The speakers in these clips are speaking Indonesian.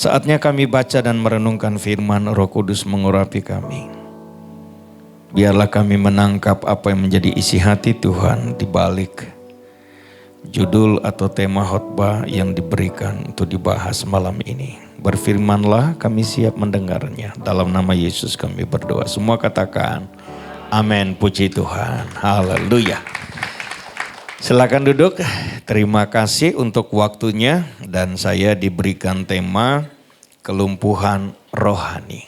Saatnya kami baca dan merenungkan firman, Roh Kudus mengurapi kami. Biarlah kami menangkap apa yang menjadi isi hati Tuhan di balik judul atau tema khotbah yang diberikan untuk dibahas malam ini. Berfirmanlah, kami siap mendengarnya. Dalam nama Yesus kami berdoa. Semua katakan, amin. Puji Tuhan. Haleluya. Silakan duduk. Terima kasih untuk waktunya dan saya diberikan tema kelumpuhan rohani.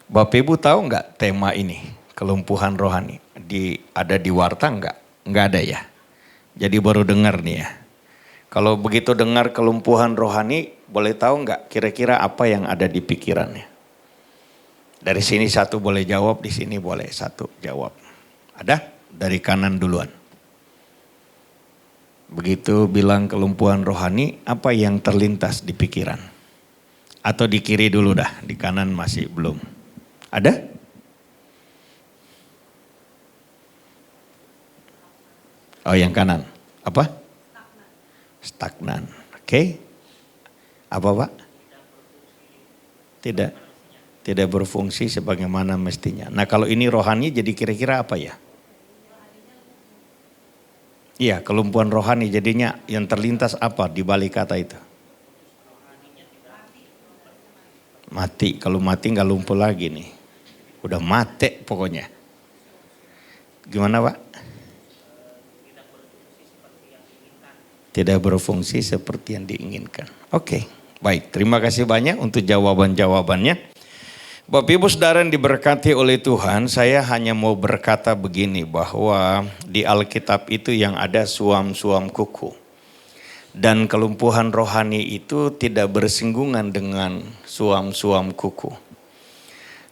Bapak Ibu tahu nggak tema ini, kelumpuhan rohani? Ada di warta nggak? Nggak ada ya? Jadi baru dengar nih ya. Kalau begitu dengar kelumpuhan rohani, boleh tahu nggak kira-kira apa yang ada di pikirannya? Dari sini satu boleh jawab, di sini boleh satu jawab. Ada? Dari kanan duluan. Begitu bilang kelumpuhan rohani, apa yang terlintas di pikiran? Atau di kiri dulu dah, di kanan masih belum. Ada? Oh yang kanan, apa? Stagnan. Oke. Apa Pak? Tidak berfungsi sebagaimana mestinya. Nah kalau ini rohani jadi kira-kira apa ya? Iya, kelumpuhan rohani jadinya yang terlintas apa di balik kata itu? Mati, kalau mati nggak lumpuh lagi nih. Udah mati pokoknya. Gimana Pak? Tidak berfungsi seperti yang diinginkan. Oke, baik. Terima kasih banyak untuk jawaban-jawabannya. Bapak Ibu Saudara yang diberkati oleh Tuhan, saya hanya mau berkata begini, bahwa di Alkitab itu yang ada suam-suam kuku. Dan kelumpuhan rohani itu tidak bersinggungan dengan suam-suam kuku.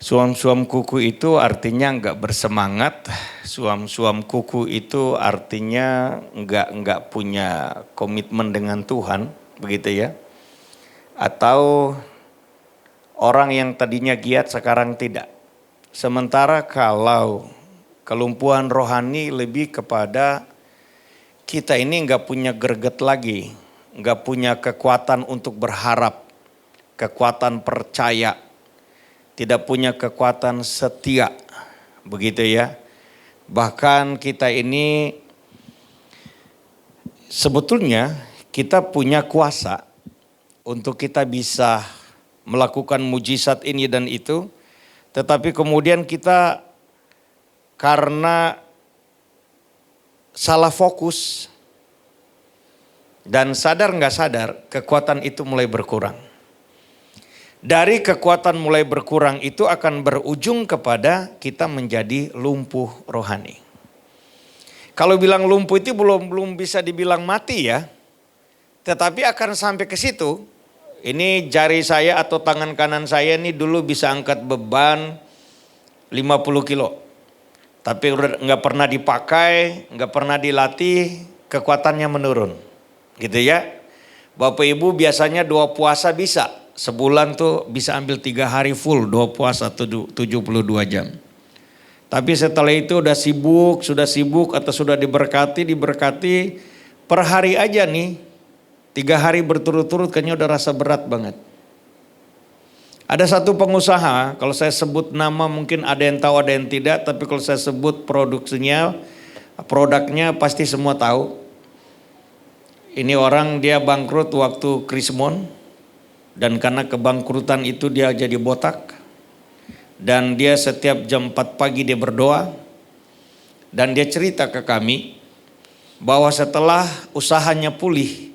Suam-suam kuku itu artinya enggak bersemangat, suam-suam kuku itu artinya enggak punya komitmen dengan Tuhan, begitu ya. Atau orang yang tadinya giat sekarang tidak. Sementara kalau kelumpuhan rohani lebih kepada kita ini enggak punya greget lagi, enggak punya kekuatan untuk berharap, kekuatan percaya, tidak punya kekuatan setia, begitu ya. Bahkan kita ini sebetulnya kita punya kuasa untuk kita bisa melakukan mujizat ini dan itu, tetapi kemudian kita karena salah fokus dan sadar nggak sadar, kekuatan itu mulai berkurang. Dari kekuatan mulai berkurang itu akan berujung kepada kita menjadi lumpuh rohani. Kalau bilang lumpuh itu belum bisa dibilang mati ya, tetapi akan sampai ke situ. Ini jari saya atau tangan kanan saya ini dulu bisa angkat beban 50 kilo. Tapi nggak pernah dipakai, nggak pernah dilatih, kekuatannya menurun. Gitu ya. Bapak Ibu biasanya 2 puasa bisa. Sebulan tuh bisa ambil 3 hari full, 2 puasa 72 jam. Tapi setelah itu sudah sibuk atau sudah diberkati per hari aja nih. 3 hari berturut-turut kayaknya udah rasa berat banget. Ada satu pengusaha, kalau saya sebut nama mungkin ada yang tahu ada yang tidak, tapi kalau saya sebut produknya pasti semua tahu. Ini orang dia bangkrut waktu Krismon, dan karena kebangkrutan itu dia jadi botak. Dan dia setiap jam 4 pagi dia berdoa, dan dia cerita ke kami bahwa setelah usahanya pulih,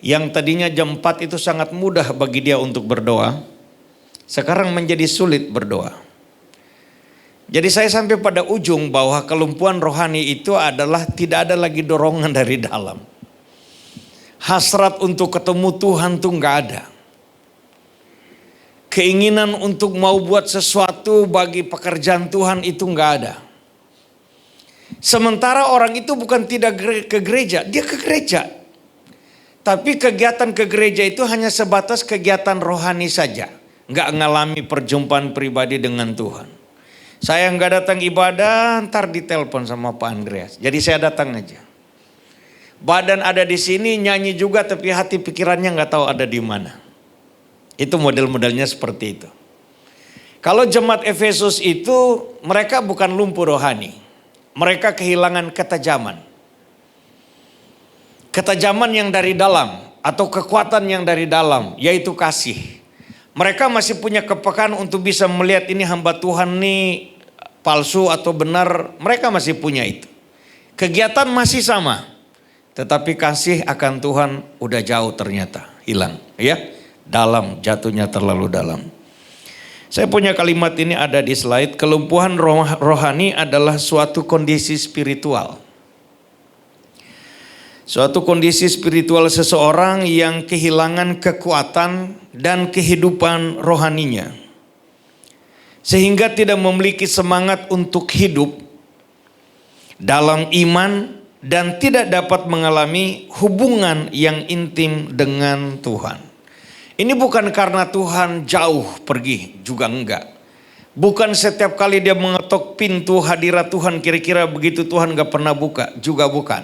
yang tadinya jam 4 itu sangat mudah bagi dia untuk berdoa, sekarang menjadi sulit berdoa. Jadi saya sampai pada ujung bahwa kelumpuhan rohani itu adalah tidak ada lagi dorongan dari dalam. Hasrat untuk ketemu Tuhan tuh nggak ada. Keinginan untuk mau buat sesuatu bagi pekerjaan Tuhan itu nggak ada. Sementara orang itu bukan tidak ke gereja, dia ke gereja. Tapi kegiatan ke gereja itu hanya sebatas kegiatan rohani saja. Nggak ngalami perjumpaan pribadi dengan Tuhan. Saya nggak datang ibadah, ntar ditelepon sama Pak Andreas. Jadi saya datang aja. Badan ada di sini, nyanyi juga tapi hati pikirannya nggak tahu ada di mana. Itu model-modelnya seperti itu. Kalau jemaat Efesus itu mereka bukan lumpuh rohani. Mereka kehilangan ketajaman. Ketajaman yang dari dalam atau kekuatan yang dari dalam, yaitu kasih. Mereka masih punya kepekaan untuk bisa melihat ini hamba Tuhan nih palsu atau benar. Mereka masih punya itu. Kegiatan masih sama. Tetapi kasih akan Tuhan udah jauh ternyata. Hilang. Ya, dalam, jatuhnya terlalu dalam. Saya punya kalimat ini ada di slide. Kelumpuhan rohani adalah suatu kondisi spiritual. Suatu kondisi spiritual seseorang yang kehilangan kekuatan dan kehidupan rohaninya. Sehingga tidak memiliki semangat untuk hidup dalam iman dan tidak dapat mengalami hubungan yang intim dengan Tuhan. Ini bukan karena Tuhan jauh pergi, juga enggak. Bukan setiap kali dia mengetok pintu hadirat Tuhan kira-kira begitu Tuhan gak pernah buka, juga bukan.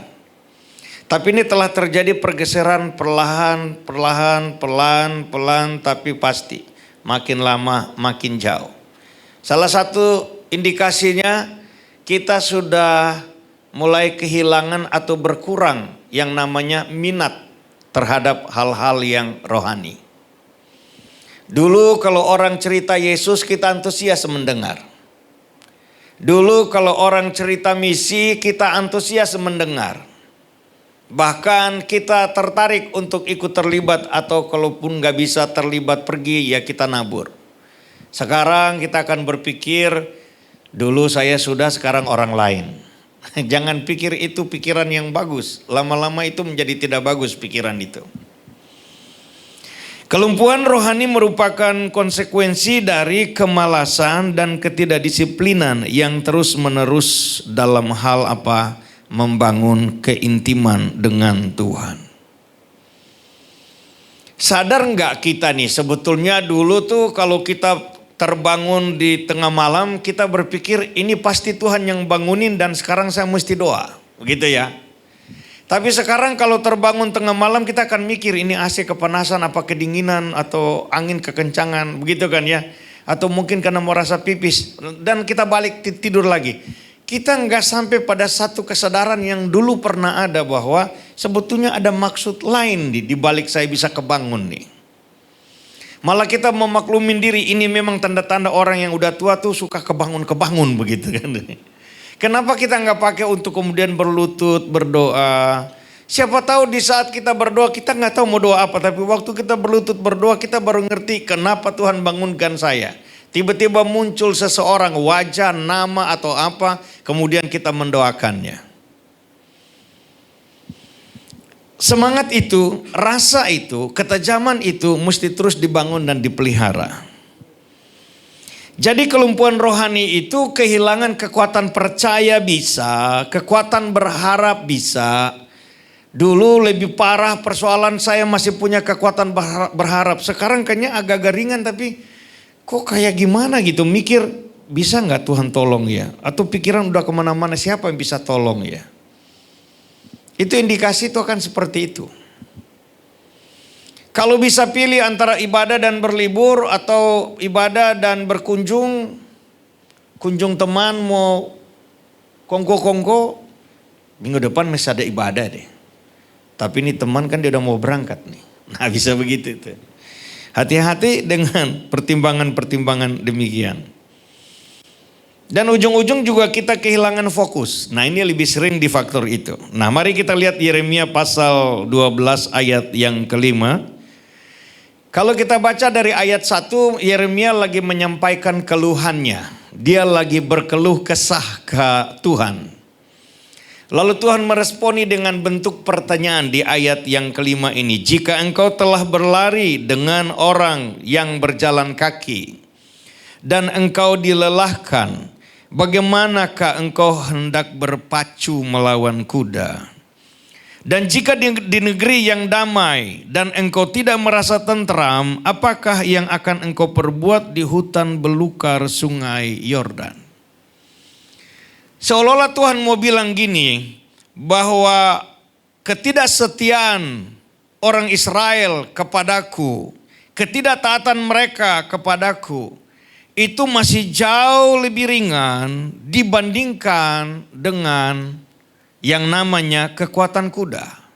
Tapi ini telah terjadi pergeseran perlahan, tapi pasti. Makin lama makin jauh. Salah satu indikasinya kita sudah mulai kehilangan atau berkurang yang namanya minat terhadap hal-hal yang rohani. Dulu kalau orang cerita Yesus kita antusias mendengar. Dulu kalau orang cerita misi kita antusias mendengar. Bahkan kita tertarik untuk ikut terlibat atau kalaupun gak bisa terlibat pergi ya kita nabur. Sekarang kita akan berpikir dulu saya sudah sekarang orang lain. Jangan pikir itu pikiran yang bagus. Lama-lama itu menjadi tidak bagus pikiran itu. Kelumpuhan rohani merupakan konsekuensi dari kemalasan dan ketidakdisiplinan yang terus-menerus dalam hal apa? Membangun keintiman dengan Tuhan. Sadar nggak kita nih sebetulnya dulu tuh kalau kita terbangun di tengah malam kita berpikir ini pasti Tuhan yang bangunin dan sekarang saya mesti doa. Begitu ya. Tapi sekarang kalau terbangun tengah malam kita akan mikir ini AC kepanasan apa kedinginan atau angin kekencangan begitu kan ya. Atau mungkin karena mau rasa pipis dan kita balik tidur lagi. Kita nggak sampai pada satu kesadaran yang dulu pernah ada bahwa sebetulnya ada maksud lain di balik saya bisa kebangun nih. Malah kita memaklumin diri ini memang tanda-tanda orang yang udah tua tuh suka kebangun begitu kan. Kenapa kita nggak pakai untuk kemudian berlutut berdoa? Siapa tahu di saat kita berdoa kita nggak tahu mau doa apa, tapi waktu kita berlutut berdoa kita baru ngerti kenapa Tuhan bangunkan saya. Tiba-tiba muncul seseorang, wajah, nama atau apa, kemudian kita mendoakannya. Semangat itu, rasa itu, ketajaman itu mesti terus dibangun dan dipelihara. Jadi kelumpuhan rohani itu kehilangan kekuatan percaya bisa, kekuatan berharap bisa. Dulu lebih parah persoalan saya masih punya kekuatan berharap. Sekarang kayaknya agak ringan tapi kok kayak gimana gitu, mikir bisa nggak Tuhan tolong ya? Atau pikiran udah kemana-mana siapa yang bisa tolong ya? Itu indikasi itu akan seperti itu. Kalau bisa pilih antara ibadah dan berlibur atau ibadah dan berkunjung, kunjung teman mau kongko-kongko, minggu depan masih ada ibadah deh. Tapi ini teman kan dia udah mau berangkat nih. Nah bisa begitu tuh. Hati-hati dengan pertimbangan-pertimbangan demikian. Dan ujung-ujung juga kita kehilangan fokus. Nah ini lebih sering di faktor itu. Nah mari kita lihat Yeremia pasal 12 ayat yang kelima. Kalau kita baca dari ayat 1, Yeremia lagi menyampaikan keluhannya. Dia lagi berkeluh kesah ke Tuhan. Lalu Tuhan meresponi dengan bentuk pertanyaan di ayat yang kelima ini. Jika engkau telah berlari dengan orang yang berjalan kaki dan engkau dilelahkan, bagaimanakah engkau hendak berpacu melawan kuda? Dan jika di negeri yang damai dan engkau tidak merasa tentram, apakah yang akan engkau perbuat di hutan belukar sungai Yordan? Seolah-olah Tuhan mau bilang gini, bahwa ketidaksetiaan orang Israel kepadaku, ketidaktaatan mereka kepadaku itu masih jauh lebih ringan dibandingkan dengan yang namanya kekuatan kuda.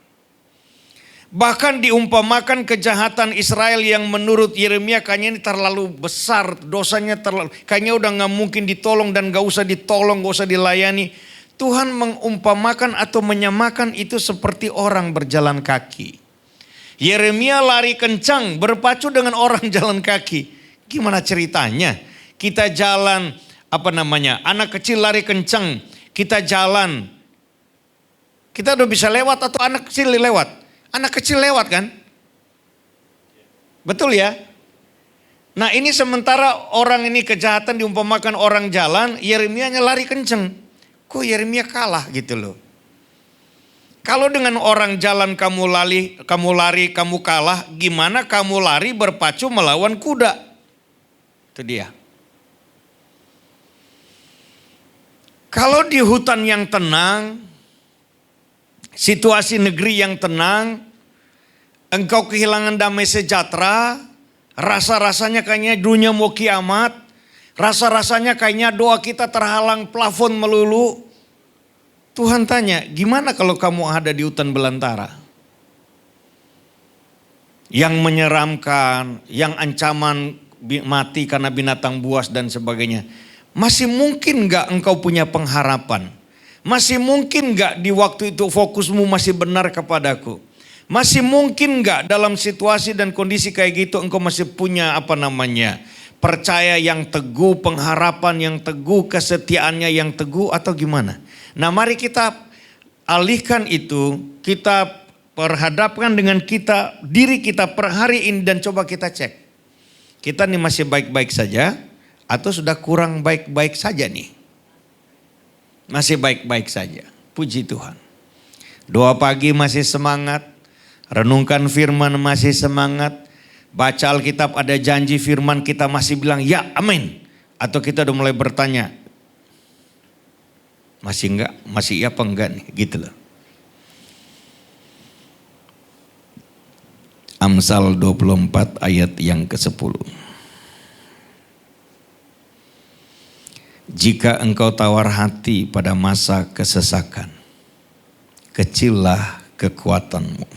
Bahkan diumpamakan kejahatan Israel yang menurut Yeremia kayaknya ini terlalu besar, dosanya terlalu, kayaknya udah gak mungkin ditolong dan gak usah ditolong, gak usah dilayani. Tuhan mengumpamakan atau menyamakan itu seperti orang berjalan kaki. Yeremia lari kencang berpacu dengan orang jalan kaki. Gimana ceritanya? Kita jalan, anak kecil lari kencang, kita jalan. Kita udah bisa lewat atau anak kecil lewat? Anak kecil lewat kan? Betul ya? Nah ini sementara orang ini kejahatan diumpamakan orang jalan, Yeremia lari kenceng. Kok Yeremia kalah gitu loh. Kalau dengan orang jalan kamu lari, kamu kalah, gimana kamu lari berpacu melawan kuda? Itu dia. Kalau di hutan yang tenang, situasi negeri yang tenang, engkau kehilangan damai sejahtera, rasa-rasanya kayaknya dunia mau kiamat, rasa-rasanya kayaknya doa kita terhalang plafon melulu. Tuhan tanya, gimana kalau kamu ada di hutan belantara? Yang menyeramkan, yang ancaman mati karena binatang buas dan sebagainya. Masih mungkin gak engkau punya pengharapan? Masih mungkin gak di waktu itu fokusmu masih benar kepadaku? Masih mungkin gak dalam situasi dan kondisi kayak gitu engkau masih punya percaya yang teguh, pengharapan yang teguh, kesetiaannya yang teguh atau gimana? Nah mari kita alihkan itu, kita perhadapkan dengan diri kita per hari ini dan coba kita cek. Kita nih masih baik-baik saja atau sudah kurang baik-baik saja nih? Masih baik-baik saja, puji Tuhan. Doa pagi masih semangat, renungkan firman masih semangat, baca Alkitab ada janji firman kita masih bilang ya amin. Atau kita udah mulai bertanya, masih enggak, masih iya apa enggak nih gitu loh. Amsal 24 ayat yang ke-10. Jika engkau tawar hati pada masa kesesakan, kecillah kekuatanmu.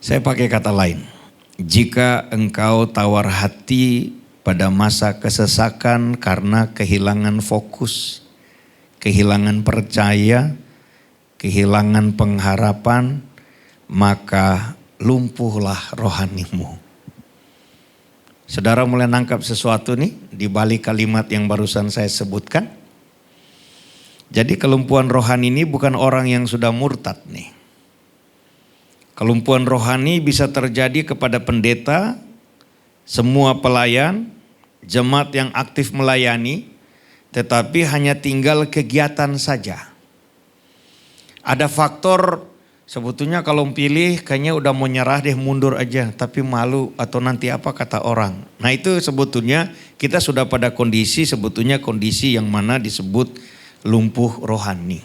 Saya pakai kata lain. Jika engkau tawar hati pada masa kesesakan karena kehilangan fokus, kehilangan percaya, kehilangan pengharapan, maka lumpuhlah rohanimu. Saudara mulai nangkap sesuatu nih di balik kalimat yang barusan saya sebutkan. Jadi kelumpuhan rohani ini bukan orang yang sudah murtad nih. Kelumpuhan rohani bisa terjadi kepada pendeta, semua pelayan, jemaat yang aktif melayani, tetapi hanya tinggal kegiatan saja. Ada faktor sebetulnya kalau pilih kayaknya udah mau nyerah deh, mundur aja, tapi malu atau nanti apa kata orang. Nah itu sebetulnya kita sudah pada kondisi yang mana disebut lumpuh rohani.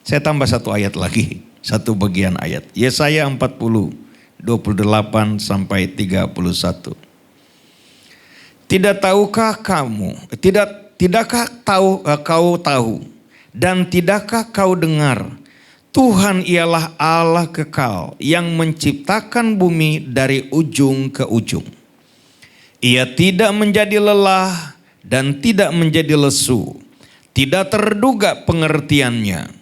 Saya tambah satu ayat lagi, satu bagian ayat. Yesaya 40, 28 sampai 31. Tidakkah kau tahu dan tidakkah kau dengar? Tuhan ialah Allah kekal yang menciptakan bumi dari ujung ke ujung. Ia tidak menjadi lelah dan tidak menjadi lesu. Tidak terduga pengertiannya.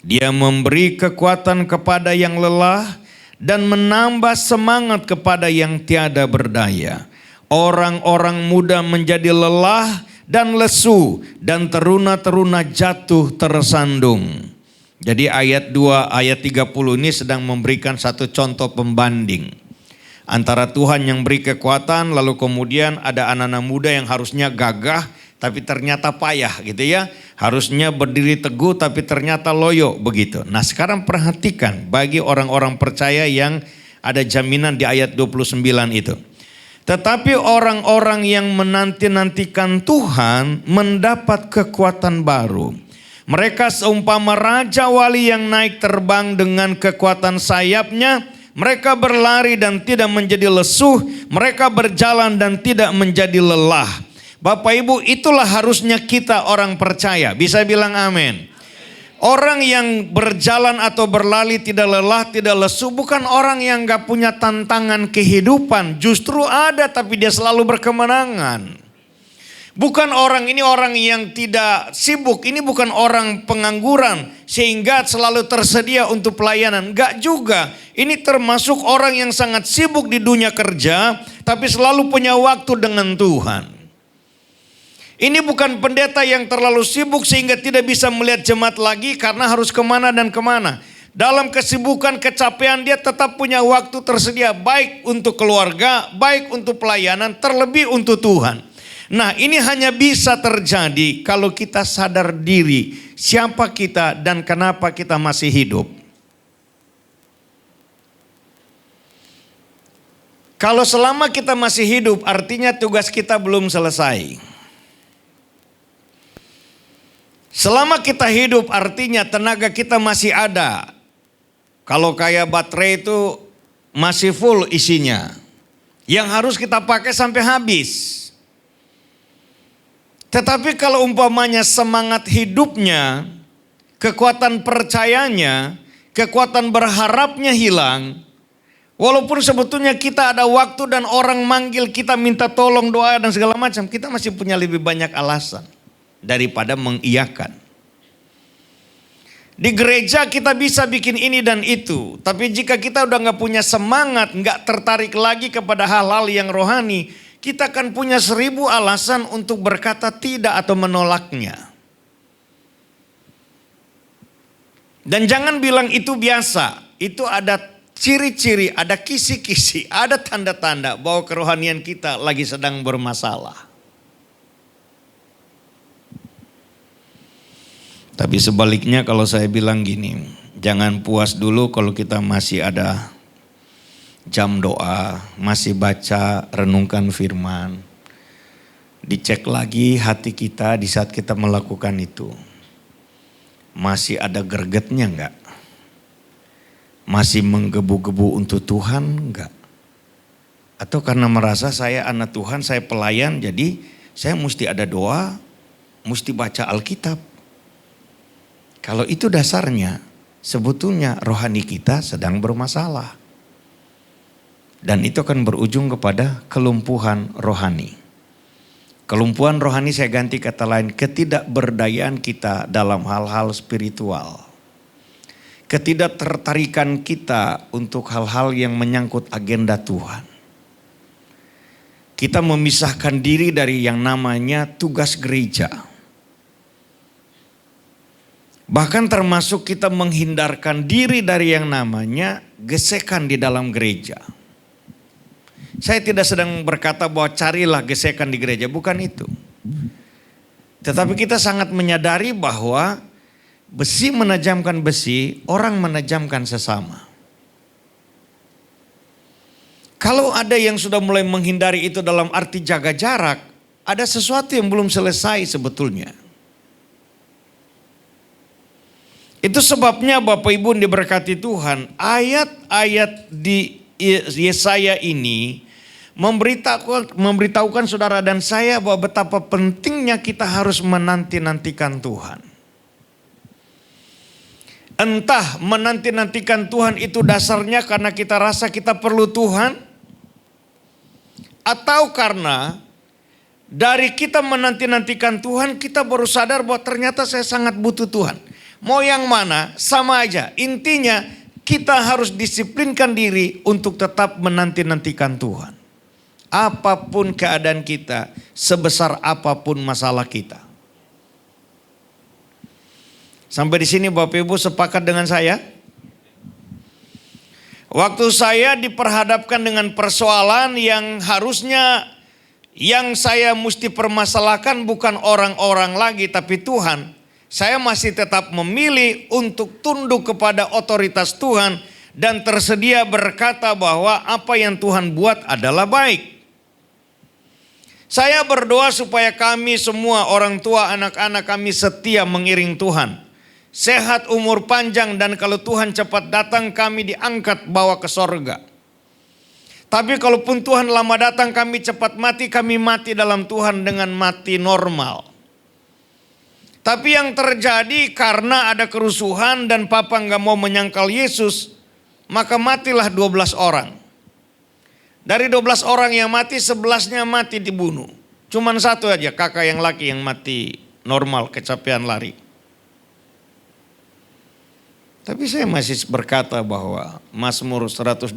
Dia memberi kekuatan kepada yang lelah dan menambah semangat kepada yang tiada berdaya. Orang-orang muda menjadi lelah dan lesu dan teruna-teruna jatuh tersandung. Jadi ayat 2, ayat 30 ini sedang memberikan satu contoh pembanding. Antara Tuhan yang beri kekuatan, lalu kemudian ada anak-anak muda yang harusnya gagah, tapi ternyata payah gitu ya. Harusnya berdiri teguh, tapi ternyata loyo begitu. Nah sekarang perhatikan bagi orang-orang percaya yang ada jaminan di ayat 29 itu. Tetapi orang-orang yang menanti-nantikan Tuhan mendapat kekuatan baru. Mereka seumpama raja wali yang naik terbang dengan kekuatan sayapnya. Mereka berlari dan tidak menjadi lesuh, mereka berjalan dan tidak menjadi lelah. Bapak Ibu, itulah harusnya kita orang percaya. Bisa bilang amin. Orang yang berjalan atau berlari tidak lelah, tidak lesu, bukan orang yang gak punya tantangan kehidupan. Justru ada, tapi dia selalu berkemenangan. Bukan orang yang tidak sibuk, ini bukan orang pengangguran sehingga selalu tersedia untuk pelayanan. Gak juga, ini termasuk orang yang sangat sibuk di dunia kerja, tapi selalu punya waktu dengan Tuhan. Ini bukan pendeta yang terlalu sibuk sehingga tidak bisa melihat jemaat lagi karena harus kemana dan kemana. Dalam kesibukan, kecapean dia tetap punya waktu tersedia baik untuk keluarga, baik untuk pelayanan, terlebih untuk Tuhan. Nah, ini hanya bisa terjadi kalau kita sadar diri siapa kita dan kenapa kita masih hidup. Kalau selama kita masih hidup artinya tugas kita belum selesai. Selama kita hidup artinya tenaga kita masih ada. Kalau kayak baterai itu masih full isinya. Yang harus kita pakai sampai habis. Tetapi kalau umpamanya semangat hidupnya, kekuatan percayanya, kekuatan berharapnya hilang. Walaupun sebetulnya kita ada waktu dan orang manggil kita minta tolong doa dan segala macam. Kita masih punya lebih banyak alasan daripada mengiyakan. Di gereja kita bisa bikin ini dan itu. Tapi jika kita udah gak punya semangat, gak tertarik lagi kepada hal-hal yang rohani, kita akan punya 1000 alasan untuk berkata tidak atau menolaknya. Dan jangan bilang itu biasa. Itu ada ciri-ciri, ada kisi-kisi, ada tanda-tanda bahwa kerohanian kita lagi sedang bermasalah. Tapi sebaliknya kalau saya bilang gini, jangan puas dulu kalau kita masih ada jam doa, masih baca, renungkan firman. Dicek lagi hati kita di saat kita melakukan itu. Masih ada gregetnya enggak? Masih menggebu-gebu untuk Tuhan enggak? Atau karena merasa saya anak Tuhan, saya pelayan, jadi saya mesti ada doa, mesti baca Alkitab. Kalau itu dasarnya, sebetulnya rohani kita sedang bermasalah. Dan itu akan berujung kepada kelumpuhan rohani. Kelumpuhan rohani saya ganti kata lain, ketidakberdayaan kita dalam hal-hal spiritual. Ketidaktertarikan kita untuk hal-hal yang menyangkut agenda Tuhan. Kita memisahkan diri dari yang namanya tugas gereja. Bahkan termasuk kita menghindarkan diri dari yang namanya gesekan di dalam gereja. Saya tidak sedang berkata bahwa carilah gesekan di gereja, bukan itu. Tetapi kita sangat menyadari bahwa besi menajamkan besi, orang menajamkan sesama. Kalau ada yang sudah mulai menghindari itu dalam arti jaga jarak, ada sesuatu yang belum selesai sebetulnya. Itu sebabnya Bapak Ibu diberkati Tuhan, ayat-ayat di Yesaya ini memberitahukan saudara dan saya bahwa betapa pentingnya kita harus menanti-nantikan Tuhan. Entah menanti-nantikan Tuhan itu dasarnya karena kita rasa kita perlu Tuhan, atau karena dari kita menanti-nantikan Tuhan kita baru sadar bahwa ternyata saya sangat butuh Tuhan. Mau yang mana sama aja. Intinya kita harus disiplinkan diri untuk tetap menanti-nantikan Tuhan. Apapun keadaan kita, sebesar apapun masalah kita. Sampai di sini Bapak Ibu sepakat dengan saya? Waktu saya diperhadapkan dengan persoalan yang harusnya yang saya mesti permasalahkan bukan orang-orang lagi tapi Tuhan. Saya masih tetap memilih untuk tunduk kepada otoritas Tuhan dan tersedia berkata bahwa apa yang Tuhan buat adalah baik. Saya berdoa supaya kami semua orang tua, anak-anak kami setia mengiring Tuhan. sehat, umur panjang, dan kalau Tuhan cepat datang kami diangkat bawa ke sorga. Tapi kalaupun Tuhan lama datang kami cepat mati, kami mati dalam Tuhan dengan mati normal. Tapi yang terjadi karena ada kerusuhan dan papa nggak mau menyangkal Yesus, maka matilah 12 orang. Dari 12 orang yang mati, 11-nya mati dibunuh. Cuman satu aja, kakak yang laki yang mati normal, kecapean lari. Tapi saya masih berkata bahwa Mazmur 121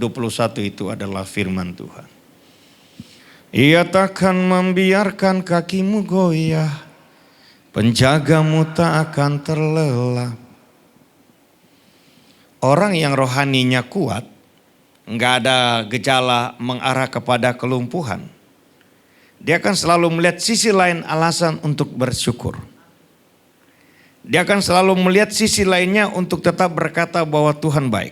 itu adalah firman Tuhan. Ia takkan membiarkan kakimu goyah, penjagamu tak akan terlelap. Orang yang rohaninya kuat, nggak ada gejala mengarah kepada kelumpuhan. Dia akan selalu melihat sisi lain alasan untuk bersyukur. Dia akan selalu melihat sisi lainnya untuk tetap berkata bahwa Tuhan baik.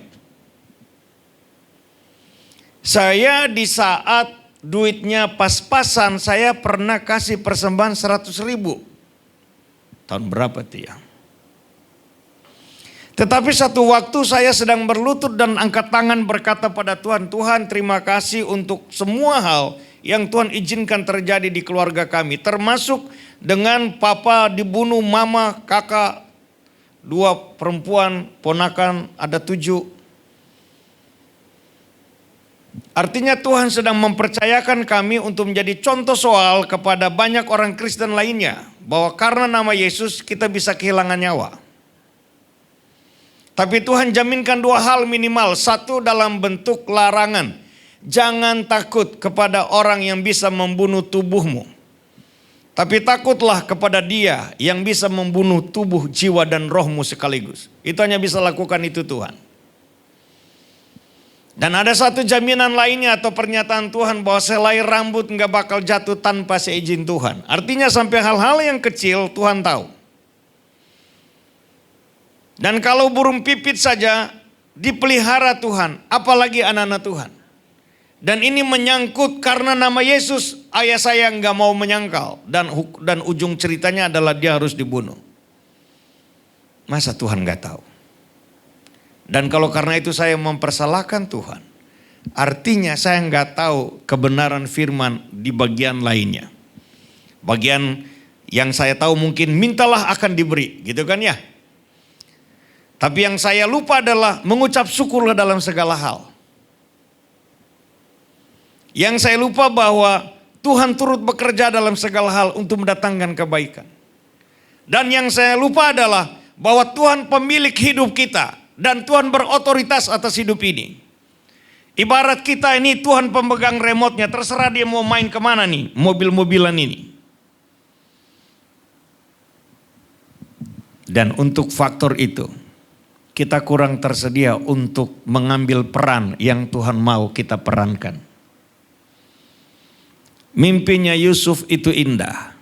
Saya di saat duitnya pas-pasan, saya pernah kasih persembahan 100.000. Tahun berapa itu ya? Tetapi satu waktu saya sedang berlutut dan angkat tangan berkata pada Tuhan, Tuhan terima kasih untuk semua hal yang Tuhan izinkan terjadi di keluarga kami. Termasuk dengan papa dibunuh, mama, kakak, 2 perempuan, ponakan ada 7. Artinya Tuhan sedang mempercayakan kami untuk menjadi contoh soal kepada banyak orang Kristen lainnya. Bahwa karena nama Yesus kita bisa kehilangan nyawa. Tapi Tuhan jaminkan 2 hal minimal. Satu dalam bentuk larangan. Jangan takut kepada orang yang bisa membunuh tubuhmu. Tapi takutlah kepada Dia yang bisa membunuh tubuh, jiwa dan rohmu sekaligus. Itu hanya bisa lakukan itu Tuhan. Dan ada satu jaminan lainnya atau pernyataan Tuhan bahwa selai rambut nggak bakal jatuh tanpa seizin Tuhan. Artinya sampai hal-hal yang kecil Tuhan tahu. Dan kalau burung pipit saja dipelihara Tuhan, apalagi anak-anak Tuhan. Dan ini menyangkut karena nama Yesus, ayah saya nggak mau menyangkal. Dan ujung ceritanya adalah dia harus dibunuh. Masa Tuhan nggak tahu? Dan kalau karena itu saya mempersalahkan Tuhan, artinya saya nggak tahu kebenaran firman di bagian lainnya. Bagian yang saya tahu mungkin mintalah akan diberi, gitu kan ya. Tapi yang saya lupa adalah mengucap syukurlah dalam segala hal. Yang saya lupa bahwa Tuhan turut bekerja dalam segala hal untuk mendatangkan kebaikan. Dan yang saya lupa adalah bahwa Tuhan pemilik hidup kita. Dan Tuhan berotoritas atas hidup ini. Ibarat kita ini Tuhan pemegang remote-nya. Terserah dia mau main kemana nih mobil-mobilan ini. Dan untuk faktor itu kita kurang tersedia untuk mengambil peran yang Tuhan mau kita perankan. Mimpinya Yusuf itu indah.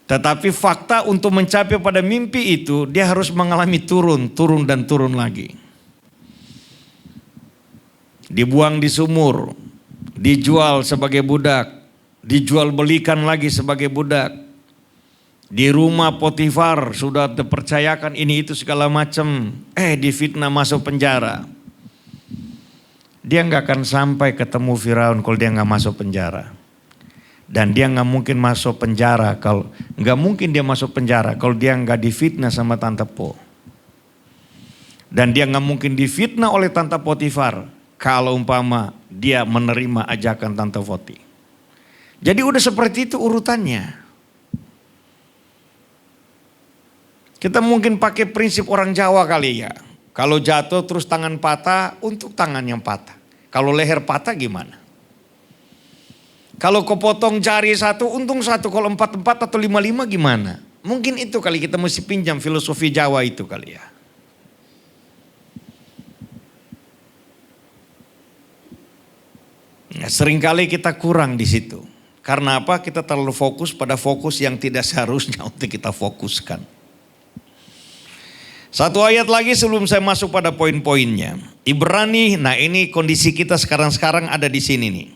Tetapi fakta untuk mencapai pada mimpi itu dia harus mengalami turun dan turun lagi. Dibuang di sumur, dijual sebagai budak, dijual belikan lagi sebagai budak. Di rumah Potifar sudah dipercayakan ini itu segala macam, difitnah masuk penjara. Dia nggak akan sampai ketemu Firaun kalau dia nggak masuk penjara. Dan dia nggak mungkin masuk penjara kalau dia nggak difitnah sama Tante Po. Dan dia nggak mungkin difitnah oleh Tante Potifar kalau umpama dia menerima ajakan Tante Foti. Jadi udah seperti itu urutannya. Kita mungkin pakai prinsip orang Jawa kali ya. Kalau jatuh terus tangan patah, untuk tangan yang patah. Kalau leher patah gimana? Kalau kepotong jari 1, untung 1. Kalau 4 atau 5 gimana? Mungkin itu kali kita mesti pinjam filosofi Jawa itu kali ya. Nah, seringkali kita kurang di situ. Karena apa? Kita terlalu fokus pada fokus yang tidak seharusnya untuk kita fokuskan. Satu ayat lagi sebelum saya masuk pada poin-poinnya. Ibrani, nah ini kondisi kita sekarang ada di sini nih.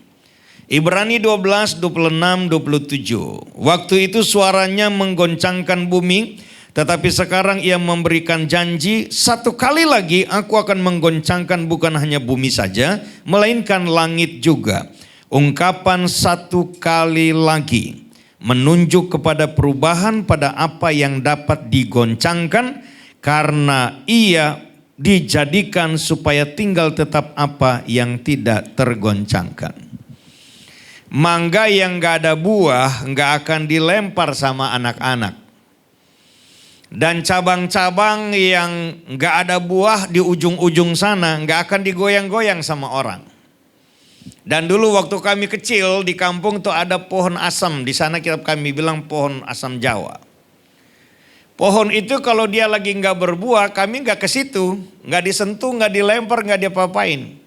Ibrani 12, 26, 27. Waktu itu suaranya menggoncangkan bumi, Tetapi sekarang ia memberikan janji, satu kali lagi aku akan menggoncangkan bukan hanya bumi saja, melainkan langit juga. Ungkapan satu kali lagi menunjuk kepada perubahan pada apa yang dapat digoncangkan, karena ia dijadikan supaya tinggal tetap apa yang tidak tergoncangkan. Mangga yang gak ada buah gak akan dilempar sama anak-anak. Dan cabang-cabang yang gak ada buah di ujung-ujung sana gak akan digoyang-goyang sama orang. Dan dulu waktu kami kecil di kampung tuh ada pohon asam. Di sana kami bilang pohon asam Jawa. Pohon itu kalau dia lagi gak berbuah, kami gak ke situ. Gak disentuh, gak dilempar, gak diapa-apain.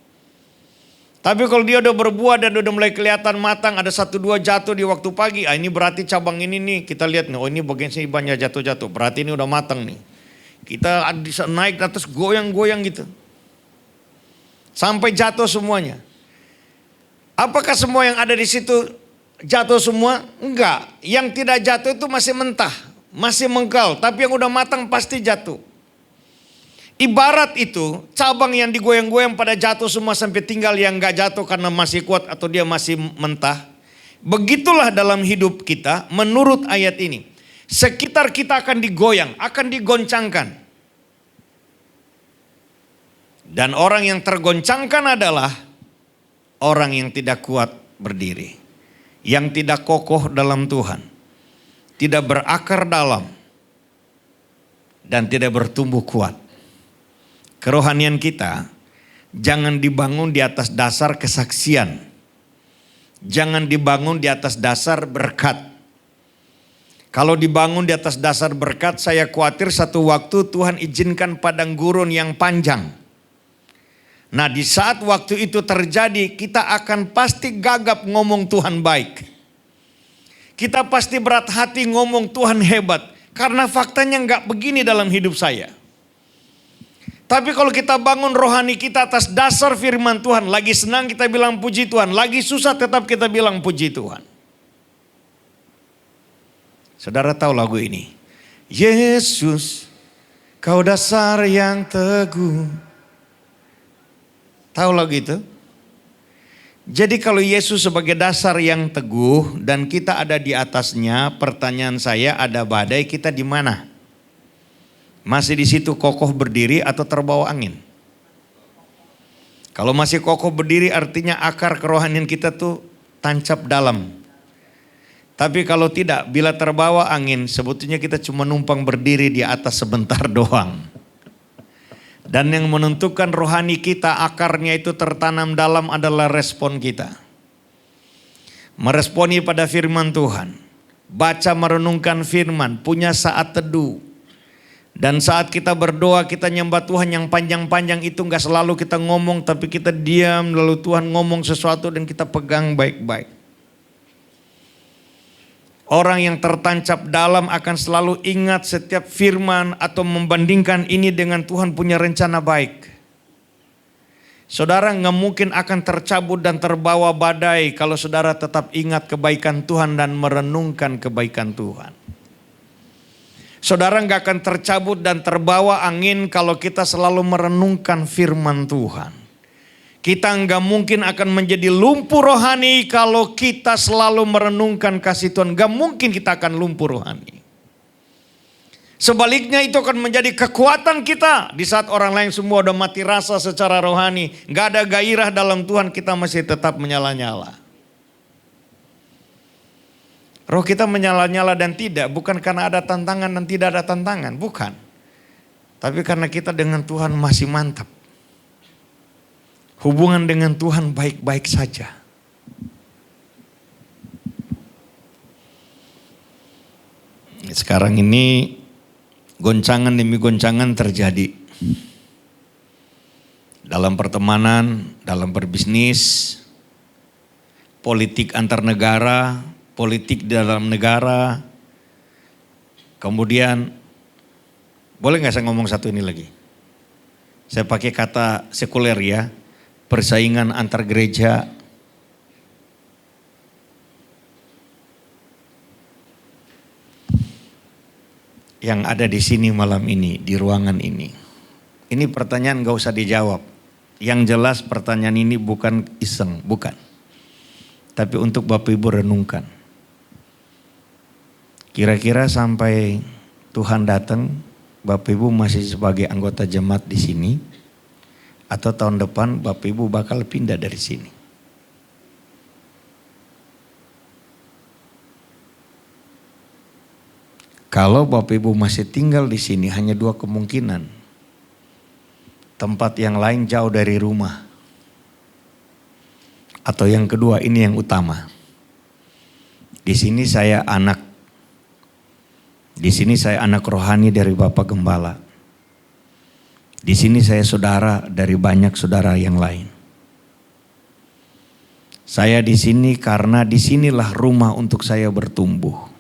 Tapi kalau dia udah berbuah dan udah mulai kelihatan matang, ada 1-2 jatuh di waktu pagi, ini berarti cabang ini nih, kita lihat nih, oh ini bagian sini banyak jatuh-jatuh, berarti ini udah matang nih. Kita bisa naik ke atas goyang-goyang gitu. Sampai jatuh semuanya. Apakah semua yang ada di situ jatuh semua? Enggak, yang tidak jatuh itu masih mentah, masih mengkal, tapi yang udah matang pasti jatuh. Ibarat itu cabang yang digoyang-goyang pada jatuh semua sampai tinggal yang gak jatuh karena masih kuat atau dia masih mentah. Begitulah dalam hidup kita menurut ayat ini. Sekitar kita akan digoyang, akan digoncangkan. Dan orang yang tergoncangkan adalah orang yang tidak kuat berdiri. Yang tidak kokoh dalam Tuhan. Tidak berakar dalam. Dan tidak bertumbuh kuat. Kerohanian kita jangan dibangun di atas dasar kesaksian. Jangan dibangun di atas dasar berkat. Kalau dibangun di atas dasar berkat, saya khawatir satu waktu Tuhan izinkan padang gurun yang panjang. Nah, di saat waktu itu terjadi, kita akan pasti gagap ngomong Tuhan baik. Kita pasti berat hati ngomong Tuhan hebat. Karena faktanya nggak begini dalam hidup saya. Tapi kalau kita bangun rohani kita atas dasar firman Tuhan, lagi senang kita bilang puji Tuhan, lagi susah tetap kita bilang puji Tuhan. Saudara tahu lagu ini? Yesus, kau dasar yang teguh. Tahu lagu itu? Jadi kalau Yesus sebagai dasar yang teguh dan kita ada di atasnya, pertanyaan saya, ada badai, kita di mana? Masih di situ kokoh berdiri atau terbawa angin? Kalau masih kokoh berdiri artinya akar kerohanian kita tuh tancap dalam. Tapi kalau tidak, bila terbawa angin, sebetulnya kita cuma numpang berdiri di atas sebentar doang. Dan yang menentukan rohani kita, akarnya itu tertanam dalam adalah respon kita. Meresponi pada firman Tuhan. Baca merenungkan firman, punya saat teduh. Dan saat kita berdoa, kita nyembah Tuhan yang panjang-panjang itu gak selalu kita ngomong, tapi kita diam, lalu Tuhan ngomong sesuatu dan kita pegang baik-baik. Orang yang tertancap dalam akan selalu ingat setiap firman atau membandingkan ini dengan Tuhan punya rencana baik. Saudara gak mungkin akan tercabut dan terbawa badai kalau saudara tetap ingat kebaikan Tuhan dan merenungkan kebaikan Tuhan. Saudara gak akan tercabut dan terbawa angin kalau kita selalu merenungkan firman Tuhan. Kita gak mungkin akan menjadi lumpuh rohani kalau kita selalu merenungkan kasih Tuhan. Gak mungkin kita akan lumpuh rohani. Sebaliknya itu akan menjadi kekuatan kita. Di saat orang lain semua udah mati rasa secara rohani. Gak ada gairah dalam Tuhan, kita masih tetap menyala-nyala. Roh kita menyala-nyala dan tidak, bukan karena ada tantangan dan tidak ada tantangan, bukan. Tapi karena kita dengan Tuhan masih mantap. Hubungan dengan Tuhan baik-baik saja. Sekarang ini goncangan demi goncangan terjadi. Dalam pertemanan, dalam berbisnis, politik antar negara, politik di dalam negara, kemudian boleh nggak saya ngomong satu ini lagi? Saya pakai kata sekuler ya, persaingan antar gereja. yang ada di sini malam ini, di ruangan ini. Ini pertanyaan gak usah dijawab. Yang jelas pertanyaan ini bukan iseng, bukan. Tapi untuk Bapak Ibu renungkan. Kira-kira sampai Tuhan datang, Bapak Ibu masih sebagai anggota jemaat di sini, atau tahun depan Bapak Ibu bakal pindah dari sini. Kalau Bapak Ibu masih tinggal di sini hanya dua kemungkinan. Tempat yang lain jauh dari rumah. Atau yang kedua, ini yang utama. Di sini saya anak. Di sini saya anak rohani dari Bapak Gembala. Di sini saya saudara dari banyak saudara yang lain. Saya di sini karena disinilah rumah untuk saya bertumbuh.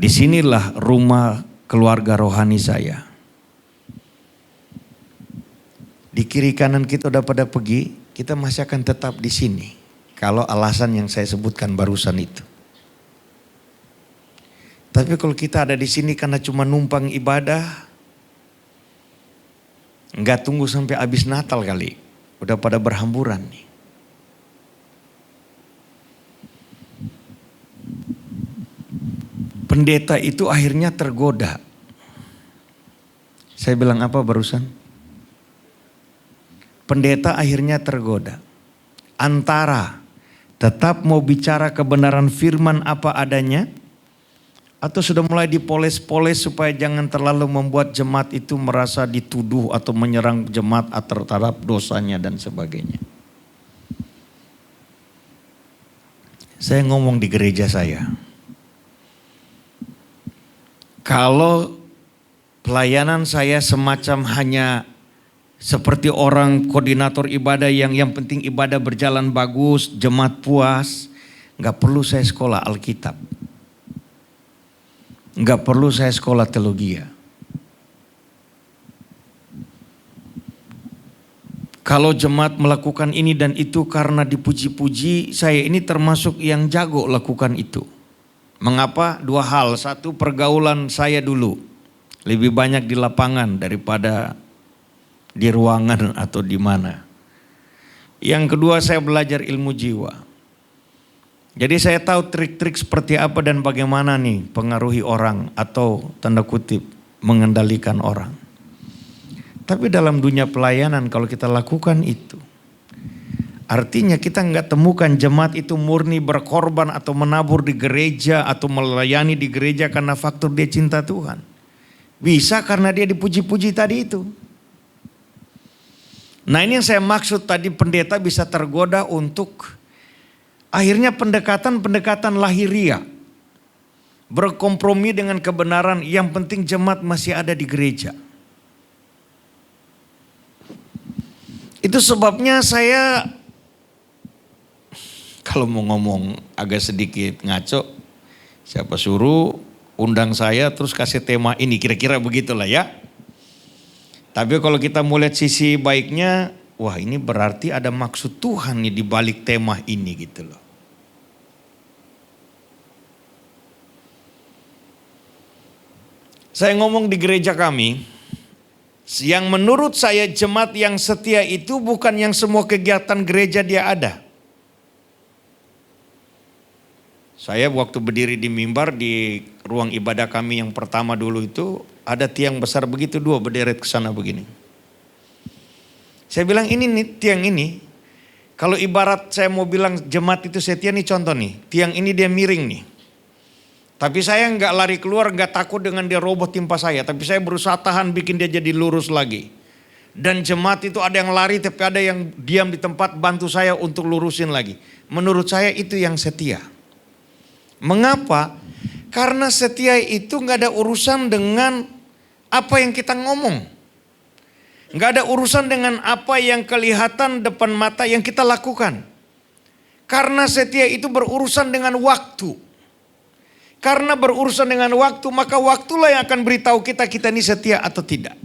Disinilah rumah keluarga rohani saya. Di kiri kanan kita udah pada pergi, kita masih akan tetap di sini. Kalau alasan yang saya sebutkan barusan itu. Tapi kalau kita ada di sini karena cuma numpang ibadah, enggak tunggu sampai habis Natal kali, udah pada berhamburan nih. Pendeta itu akhirnya tergoda. Saya bilang apa barusan? Pendeta akhirnya tergoda. Antara tetap mau bicara kebenaran firman apa adanya, atau sudah mulai dipoles-poles supaya jangan terlalu membuat jemaat itu merasa dituduh atau menyerang jemaat terhadap dosanya dan sebagainya. Saya ngomong di gereja saya. Kalau pelayanan saya semacam hanya seperti orang koordinator ibadah yang penting ibadah berjalan bagus, jemaat puas, nggak perlu saya sekolah Alkitab, nggak perlu saya sekolah teologi. Kalau jemaat melakukan ini dan itu karena dipuji-puji, saya ini termasuk yang jago lakukan itu. Mengapa? Dua hal. Satu, pergaulan saya dulu lebih banyak di lapangan daripada di ruangan atau di mana. Yang kedua, saya belajar ilmu jiwa. Jadi saya tahu trik-trik seperti apa dan bagaimana nih pengaruhi orang atau tanda kutip mengendalikan orang. Tapi dalam dunia pelayanan kalau kita lakukan itu, artinya kita nggak temukan jemaat itu murni berkorban atau menabur di gereja atau melayani di gereja karena faktor dia cinta Tuhan. Bisa karena dia dipuji-puji tadi itu. Nah ini yang saya maksud tadi, pendeta bisa tergoda untuk akhirnya pendekatan lahiriah. Berkompromi dengan kebenaran, yang penting jemaat masih ada di gereja. Itu sebabnya saya, kalau mau ngomong agak sedikit ngaco, siapa suruh undang saya terus kasih tema ini, kira-kira begitulah ya. Tapi kalau kita mau lihat sisi baiknya, wah ini berarti ada maksud Tuhan nih di balik tema ini gitu loh. Saya ngomong di gereja kami, yang menurut saya jemaat yang setia itu bukan yang semua kegiatan gereja dia ada. Saya waktu berdiri di mimbar di ruang ibadah kami yang pertama dulu itu, ada tiang besar begitu dua berderet ke sana begini. Saya bilang ini nih tiang ini, kalau ibarat saya mau bilang jemaat itu setia nih contoh nih, tiang ini dia miring nih. Tapi saya nggak lari keluar, nggak takut dengan dia roboh timpa saya. Tapi saya berusaha tahan bikin dia jadi lurus lagi. Dan jemaat itu ada yang lari tapi ada yang diam di tempat bantu saya untuk lurusin lagi. Menurut saya itu yang setia. Mengapa? Karena setia itu nggak ada urusan dengan apa yang kita ngomong. Nggak ada urusan dengan apa yang kelihatan depan mata yang kita lakukan. Karena setia itu berurusan dengan waktu. Karena berurusan dengan waktu, maka waktulah yang akan beritahu kita ini setia atau tidak.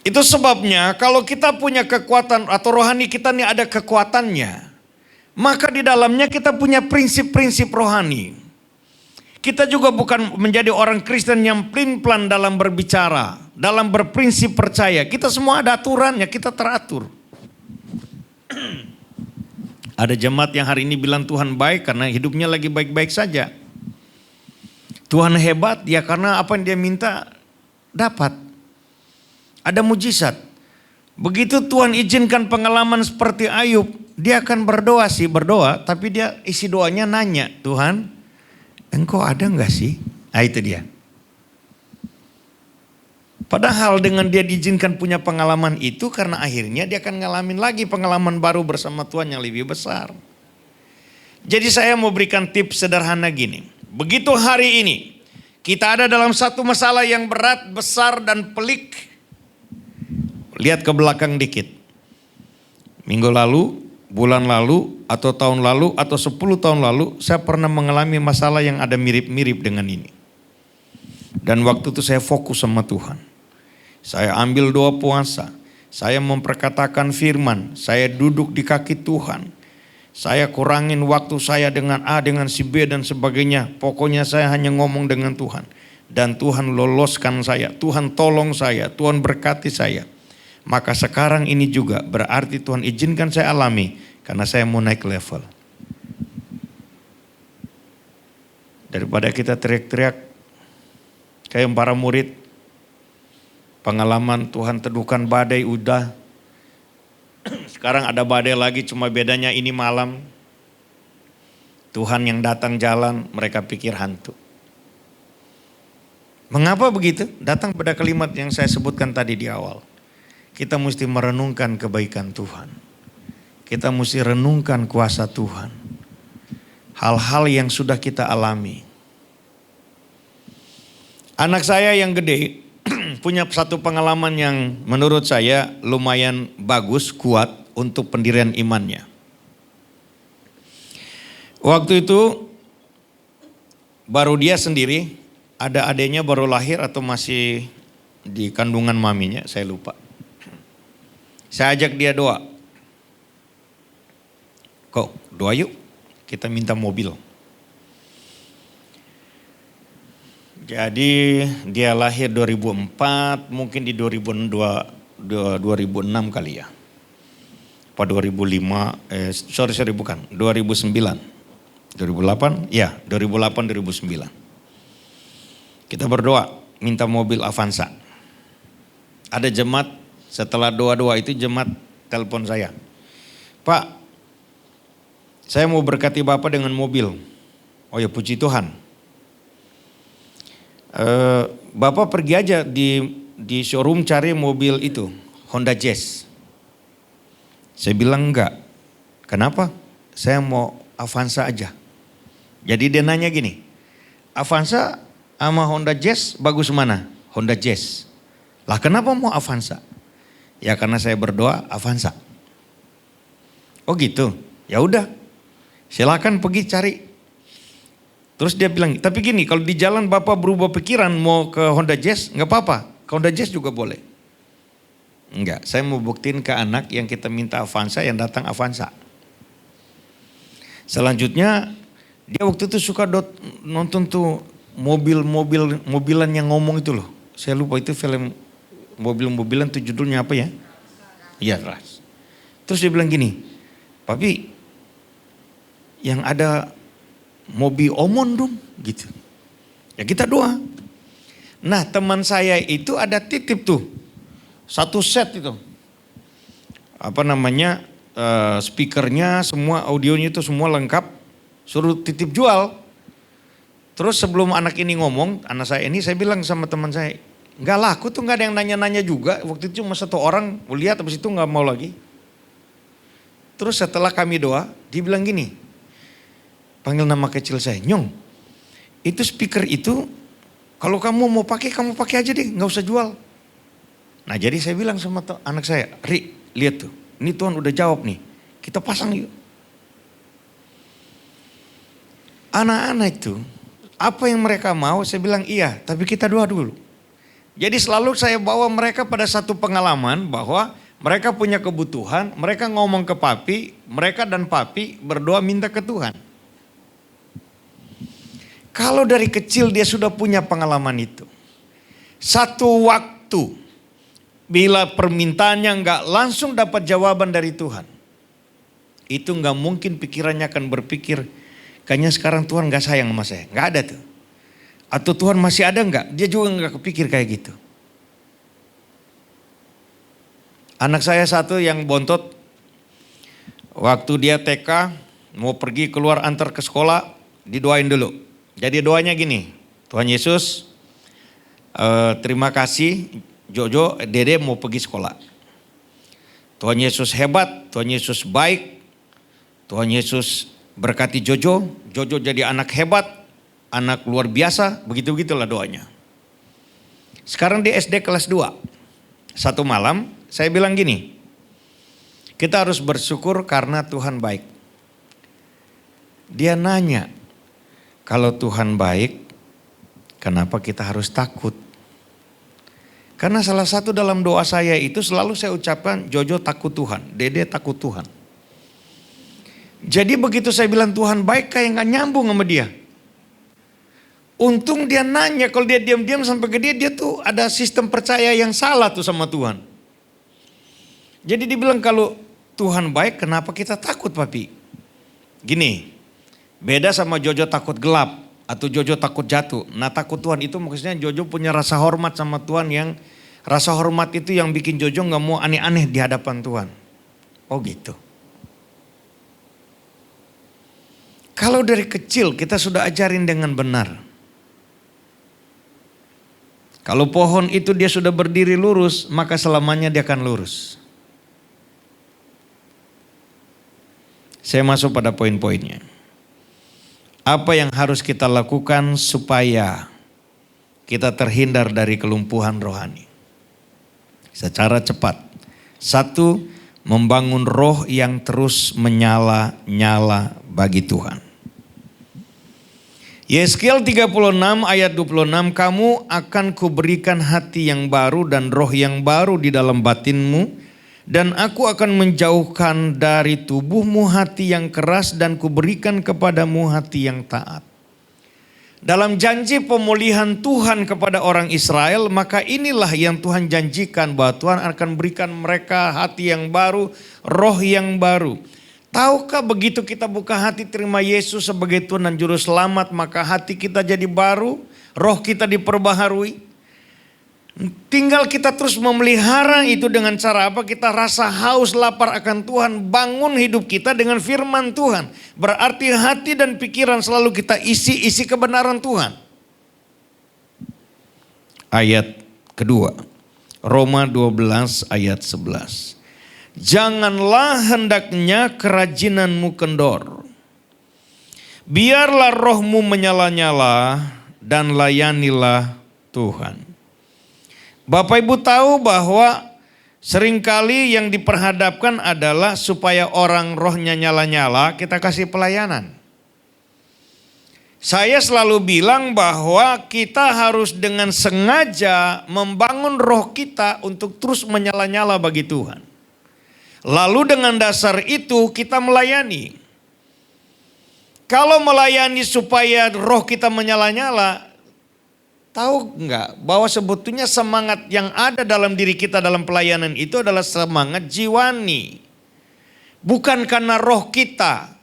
Itu sebabnya kalau kita punya kekuatan atau rohani kita ini ada kekuatannya. Maka di dalamnya kita punya prinsip-prinsip rohani. Kita juga bukan menjadi orang Kristen yang plin-plan dalam berbicara, dalam berprinsip percaya. Kita semua ada aturannya, kita teratur. Ada jemaat yang hari ini bilang Tuhan baik karena hidupnya lagi baik-baik saja. Tuhan hebat ya karena apa yang dia minta dapat. Ada mujizat. Begitu Tuhan izinkan pengalaman seperti Ayub, dia akan berdoa, tapi dia isi doanya nanya, Tuhan, Engkau ada enggak sih? Nah itu dia. Padahal dengan dia diizinkan punya pengalaman itu karena akhirnya dia akan ngalamin lagi pengalaman baru bersama Tuhan yang lebih besar. Jadi saya mau berikan tips sederhana gini. Begitu hari ini kita ada dalam satu masalah yang berat, besar dan pelik. Lihat ke belakang dikit. Minggu lalu, bulan lalu, atau tahun lalu, atau 10 tahun lalu, saya pernah mengalami masalah yang ada mirip-mirip dengan ini. Dan waktu itu saya fokus sama Tuhan. Saya ambil doa puasa. Saya memperkatakan firman. Saya duduk di kaki Tuhan. Saya kurangin waktu saya dengan A, dengan si B dan sebagainya. Pokoknya saya hanya ngomong dengan Tuhan. Dan Tuhan loloskan saya. Tuhan tolong saya. Tuhan berkati saya. Maka sekarang ini juga berarti Tuhan izinkan saya alami. Karena saya mau naik level. Daripada kita teriak-teriak. Kayak para murid. Pengalaman Tuhan teduhkan badai udah. Sekarang ada badai lagi cuma bedanya ini malam. Tuhan yang datang jalan mereka pikir hantu. Mengapa begitu? Datang pada kalimat yang saya sebutkan tadi di awal. Kita mesti merenungkan kebaikan Tuhan. Kita mesti renungkan kuasa Tuhan. Hal-hal yang sudah kita alami. Anak saya yang gede punya satu pengalaman yang menurut saya lumayan bagus, kuat untuk pendirian imannya. Waktu itu baru dia sendiri, ada adiknya baru lahir atau masih di kandungan maminya, saya lupa. Saya ajak dia doa. Kok doa yuk, kita minta mobil. Jadi dia lahir 2004, mungkin di 2006 kali ya. Apa 2005, bukan, 2009. 2008, ya 2008-2009. Kita berdoa, minta mobil Avanza. Ada jemaat, setelah doa-doa itu jemaat telepon saya. Pak, saya mau berkati Bapak dengan mobil. Oh ya puji Tuhan. Bapak pergi aja di showroom cari mobil itu, Honda Jazz. Saya bilang enggak. Kenapa? Saya mau Avanza aja. Jadi dia nanya gini, Avanza sama Honda Jazz bagus mana? Honda Jazz. Lah kenapa mau Avanza? Ya karena saya berdoa Avanza. Oh gitu. Ya udah. Silakan pergi cari. Terus dia bilang, tapi gini, kalau di jalan Bapak berubah pikiran mau ke Honda Jazz, nggak apa-apa. Ke Honda Jazz juga boleh. Enggak, saya mau buktiin ke anak yang kita minta Avanza, yang datang Avanza. Selanjutnya, dia waktu itu suka nonton tuh mobilan yang ngomong itu loh. Saya lupa itu film mobil-mobilan tuh judulnya apa ya? Iya, Ras. Terus dia bilang gini, Papi, yang ada mobil omon dong gitu. Ya kita doa. Nah teman saya itu ada titip tuh. Satu set itu. Apa namanya speakernya semua audionya itu semua lengkap. Suruh titip jual. Terus sebelum anak ini ngomong, anak saya ini saya bilang sama teman saya. Enggak laku tuh gak ada yang nanya-nanya juga. Waktu itu cuma satu orang lihat habis itu gak mau lagi. Terus setelah kami doa dia bilang gini. Panggil nama kecil saya, Nyong, itu speaker itu kalau kamu mau pakai, kamu pakai aja deh, gak usah jual. Nah jadi saya bilang sama anak saya, Ri, lihat tuh, ini Tuhan udah jawab nih, kita pasang yuk. Anak-anak itu, apa yang mereka mau, saya bilang iya, tapi kita doa dulu. Jadi selalu saya bawa mereka pada satu pengalaman bahwa Mereka punya kebutuhan, mereka ngomong ke papi, mereka dan papi berdoa minta ke Tuhan. Kalau dari kecil dia sudah punya pengalaman itu. Satu waktu, bila permintaannya enggak langsung dapat jawaban dari Tuhan. Itu enggak mungkin pikirannya akan berpikir, kayaknya sekarang Tuhan enggak sayang sama saya. Enggak ada tuh. Atau Tuhan masih ada enggak? Dia juga enggak kepikir kayak gitu. Anak saya satu yang bontot, waktu dia TK, mau pergi keluar antar ke sekolah, didoain dulu. Jadi doanya gini, Tuhan Yesus, terima kasih Jojo, Dede mau pergi sekolah. Tuhan Yesus hebat, Tuhan Yesus baik, Tuhan Yesus berkati Jojo, Jojo jadi anak hebat, anak luar biasa, begitu-begitulah doanya. Sekarang di SD kelas 2, satu malam saya bilang gini, kita harus bersyukur karena Tuhan baik. Dia nanya, kalau Tuhan baik, kenapa kita harus takut? Karena salah satu dalam doa saya itu selalu saya ucapkan, Jojo takut Tuhan, Dede takut Tuhan. Jadi begitu saya bilang Tuhan baik, kayak gak nyambung sama dia. Untung dia nanya, kalau dia diam-diam sampai ke dia tuh ada sistem percaya yang salah tuh sama Tuhan. Jadi dia bilang kalau Tuhan baik, kenapa kita takut papi? Gini, beda sama Jojo takut gelap. Atau Jojo takut jatuh. Nah takut Tuhan itu maksudnya Jojo punya rasa hormat sama Tuhan, yang rasa hormat itu yang bikin Jojo gak mau aneh-aneh di hadapan Tuhan. Oh gitu. Kalau dari kecil kita sudah ajarin dengan benar. Kalau pohon itu dia sudah berdiri lurus, maka selamanya dia akan lurus. Saya masuk pada poin-poinnya. Apa yang harus kita lakukan supaya kita terhindar dari kelumpuhan rohani? Secara cepat. 1, membangun roh yang terus menyala-nyala bagi Tuhan. Yeskiel 36 ayat 26, kamu akan kuberikan hati yang baru dan roh yang baru di dalam batinmu. Dan aku akan menjauhkan dari tubuhmu hati yang keras dan kuberikan kepadamu hati yang taat. Dalam janji pemulihan Tuhan kepada orang Israel, maka inilah yang Tuhan janjikan, bahwa Tuhan akan berikan mereka hati yang baru, roh yang baru. Tahukah begitu kita buka hati terima Yesus sebagai Tuhan dan Juru Selamat, maka hati kita jadi baru, roh kita diperbaharui. Tinggal kita terus memelihara itu dengan cara apa? Kita rasa haus lapar akan Tuhan, bangun hidup kita dengan firman Tuhan. Berarti hati dan pikiran selalu kita isi kebenaran Tuhan. Ayat kedua, Roma 12 ayat 11. Janganlah hendaknya kerajinanmu kendor. Biarlah rohmu menyala-nyala dan layanilah Tuhan. Bapak Ibu tahu bahwa seringkali yang diperhadapkan adalah supaya orang rohnya nyala-nyala, kita kasih pelayanan. Saya selalu bilang bahwa kita harus dengan sengaja membangun roh kita untuk terus menyala-nyala bagi Tuhan. Lalu dengan dasar itu kita melayani. Kalau melayani supaya roh kita menyala-nyala, tahu enggak bahwa sebetulnya semangat yang ada dalam diri kita dalam pelayanan itu adalah semangat jiwani. Bukan karena roh kita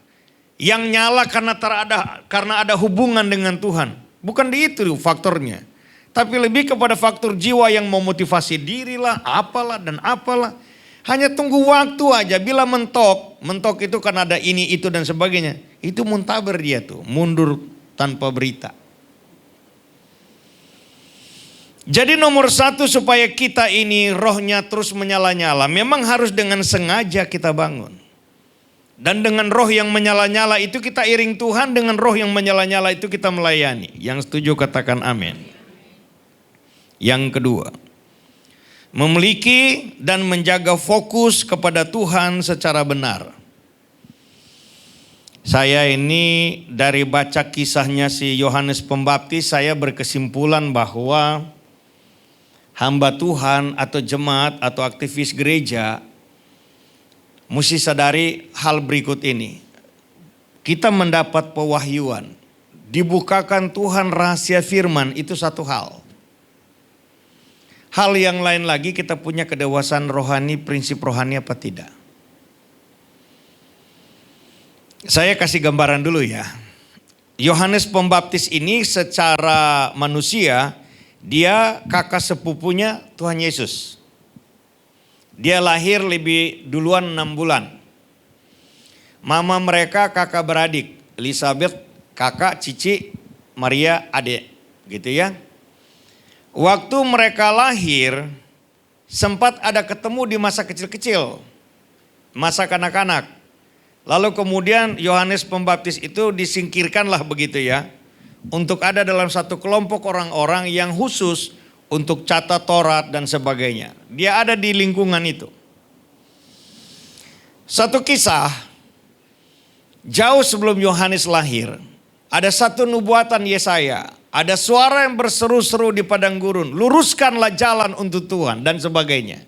yang nyala karena ada hubungan dengan Tuhan. Bukan di itu faktornya. Tapi lebih kepada faktor jiwa yang memotivasi dirilah, apalah dan apalah. Hanya tunggu waktu aja, bila mentok itu kan ada ini, itu dan sebagainya. Itu muntaber dia tuh, mundur tanpa berita. Jadi nomor 1 supaya kita ini rohnya terus menyala-nyala, memang harus dengan sengaja kita bangun. Dan dengan roh yang menyala-nyala itu kita iring Tuhan, dengan roh yang menyala-nyala itu kita melayani. Yang setuju katakan amin. Yang kedua, memiliki dan menjaga fokus kepada Tuhan secara benar. Saya ini dari baca kisahnya si Yohanes Pembaptis, saya berkesimpulan bahwa hamba Tuhan atau jemaat atau aktivis gereja mesti sadari hal berikut ini. Kita mendapat pewahyuan, dibukakan Tuhan rahasia firman, itu satu hal. Hal yang lain lagi, kita punya kedewasaan rohani, prinsip rohani apa tidak. Saya kasih gambaran dulu ya. Yohanes Pembaptis ini secara manusia, dia kakak sepupunya Tuhan Yesus. Dia lahir lebih duluan 6 bulan. Mama mereka kakak beradik, Elizabeth kakak, Cici, Maria adik, gitu ya. Waktu mereka lahir, sempat ada ketemu di masa kecil-kecil, masa kanak-kanak. Lalu kemudian Yohanes Pembaptis itu disingkirkanlah begitu ya, untuk ada dalam satu kelompok orang-orang yang khusus untuk catat Taurat dan sebagainya. Dia ada di lingkungan itu. Satu kisah, jauh sebelum Yohanes lahir, ada satu nubuatan Yesaya. Ada suara yang berseru-seru di padang gurun, luruskanlah jalan untuk Tuhan dan sebagainya.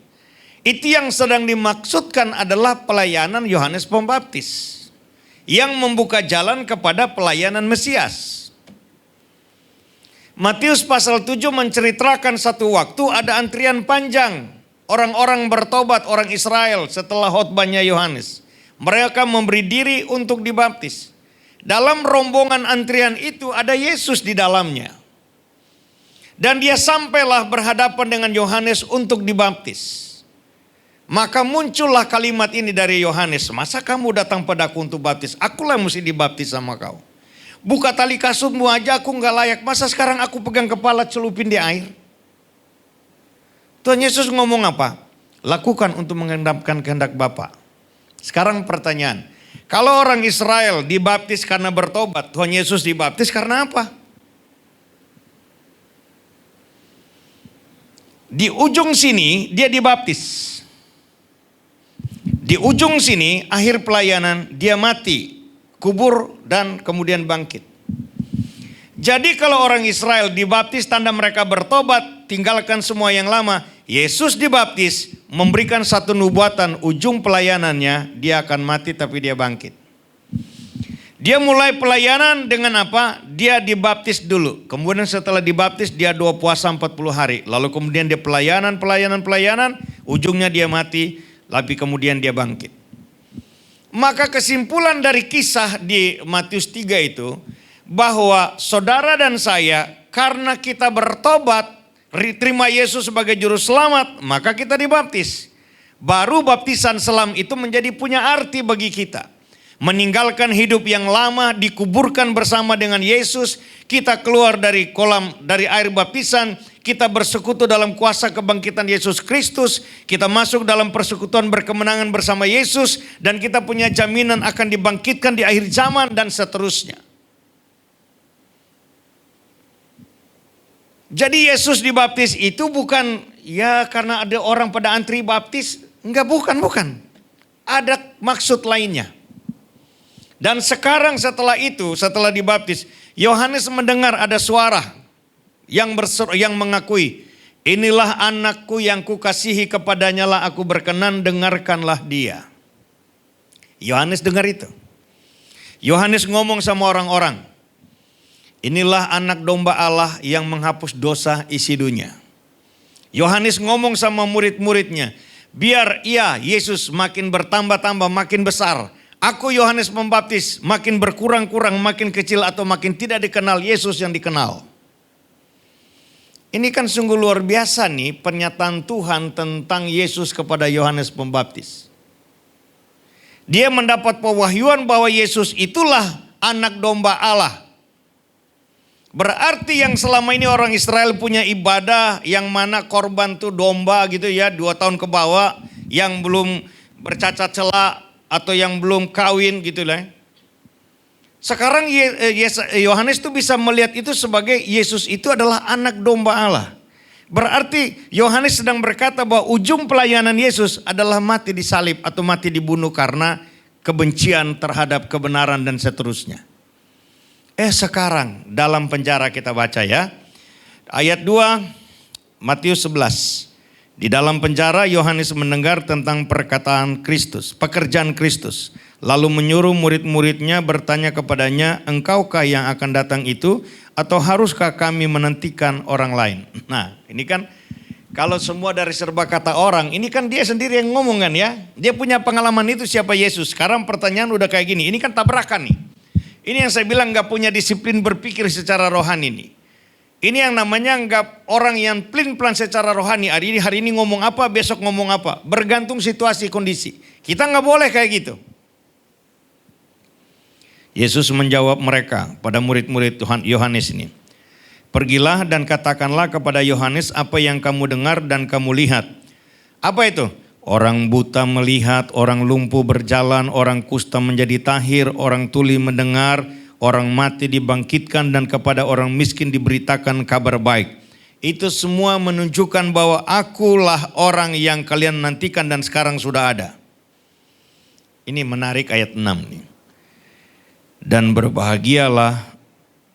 Itu yang sedang dimaksudkan adalah pelayanan Yohanes Pembaptis yang membuka jalan kepada pelayanan Mesias. Matius pasal 7 menceritakan satu waktu ada antrian panjang. Orang-orang bertobat, orang Israel setelah khotbahnya Yohanes. Mereka memberi diri untuk dibaptis. Dalam rombongan antrian itu ada Yesus di dalamnya. Dan dia sampailah berhadapan dengan Yohanes untuk dibaptis. Maka muncullah kalimat ini dari Yohanes. Masa kamu datang padaku untuk baptis? Akulah yang mesti dibaptis sama kau. Buka tali kasutmu aja aku gak layak. Masa sekarang aku pegang kepala celupin di air? Tuhan Yesus ngomong apa? Lakukan untuk mengendapkan kehendak Bapa. Sekarang pertanyaan. Kalau orang Israel dibaptis karena bertobat, Tuhan Yesus dibaptis karena apa? Di ujung sini dia dibaptis. Di ujung sini akhir pelayanan dia mati, kubur dan kemudian bangkit. Jadi kalau orang Israel dibaptis tanda mereka bertobat, tinggalkan semua yang lama. Yesus dibaptis memberikan satu nubuatan, ujung pelayanannya dia akan mati tapi dia bangkit. Dia mulai pelayanan dengan apa? Dia dibaptis dulu. Kemudian setelah dibaptis dia doa puasa 40 hari. Lalu kemudian dia pelayanan, ujungnya dia mati, tapi kemudian dia bangkit. Maka kesimpulan dari kisah di Matius 3 itu, bahwa saudara dan saya karena kita bertobat, terima Yesus sebagai juru selamat, maka kita dibaptis. Baru baptisan selam itu menjadi punya arti bagi kita. Meninggalkan hidup yang lama, dikuburkan bersama dengan Yesus, kita keluar dari kolam, dari air baptisan, kita bersekutu dalam kuasa kebangkitan Yesus Kristus, kita masuk dalam persekutuan berkemenangan bersama Yesus, dan kita punya jaminan akan dibangkitkan di akhir zaman dan seterusnya. Jadi Yesus dibaptis itu bukan ya karena ada orang pada antri baptis. Enggak, bukan. Ada maksud lainnya. Dan sekarang setelah itu, setelah dibaptis, Yohanes mendengar ada suara yang mengakui, inilah anakku yang kukasihi, kepadanya lah aku berkenan, dengarkanlah dia. Yohanes dengar itu. Yohanes ngomong sama orang-orang, inilah anak domba Allah yang menghapus dosa isi dunia. Yohanes ngomong sama murid-muridnya, biar Yesus makin bertambah-tambah, makin besar. Aku Yohanes Pembaptis makin berkurang-kurang, makin kecil atau makin tidak dikenal, Yesus yang dikenal. Ini kan sungguh luar biasa nih pernyataan Tuhan tentang Yesus kepada Yohanes Pembaptis. Dia mendapat pewahyuan bahwa Yesus itulah anak domba Allah. Berarti yang selama ini orang Israel punya ibadah yang mana korban tuh domba gitu ya, 2 tahun ke bawah, yang belum bercacat celah atau yang belum kawin gitu lah. Sekarang Yohanes tuh bisa melihat itu sebagai Yesus itu adalah anak domba Allah. Berarti Yohanes sedang berkata bahwa ujung pelayanan Yesus adalah mati disalib atau mati dibunuh karena kebencian terhadap kebenaran dan seterusnya. Sekarang dalam penjara kita baca ya. Ayat 2 Matius 11. Di dalam penjara Yohanes mendengar tentang perkataan Kristus, pekerjaan Kristus. Lalu menyuruh murid-muridnya bertanya kepadanya, engkaukah yang akan datang itu atau haruskah kami menantikan orang lain? Nah ini kan kalau semua dari serba kata orang, ini kan dia sendiri yang ngomong kan ya. Dia punya pengalaman itu siapa Yesus. Sekarang pertanyaan udah kayak gini, ini kan tabrakan nih. Ini yang saya bilang gak punya disiplin berpikir secara rohani nih. Ini yang namanya anggap orang yang plan secara rohani. Hari ini ngomong apa, besok ngomong apa. Bergantung situasi kondisi. Kita gak boleh kayak gitu. Yesus menjawab mereka pada murid-murid Tuhan Yohanes ini. Pergilah dan katakanlah kepada Yohanes apa yang kamu dengar dan kamu lihat. Apa itu? Orang buta melihat, orang lumpuh berjalan, orang kusta menjadi tahir, orang tuli mendengar, orang mati dibangkitkan dan kepada orang miskin diberitakan kabar baik. Itu semua menunjukkan bahwa akulah orang yang kalian nantikan dan sekarang sudah ada. Ini menarik ayat 6 nih. Dan berbahagialah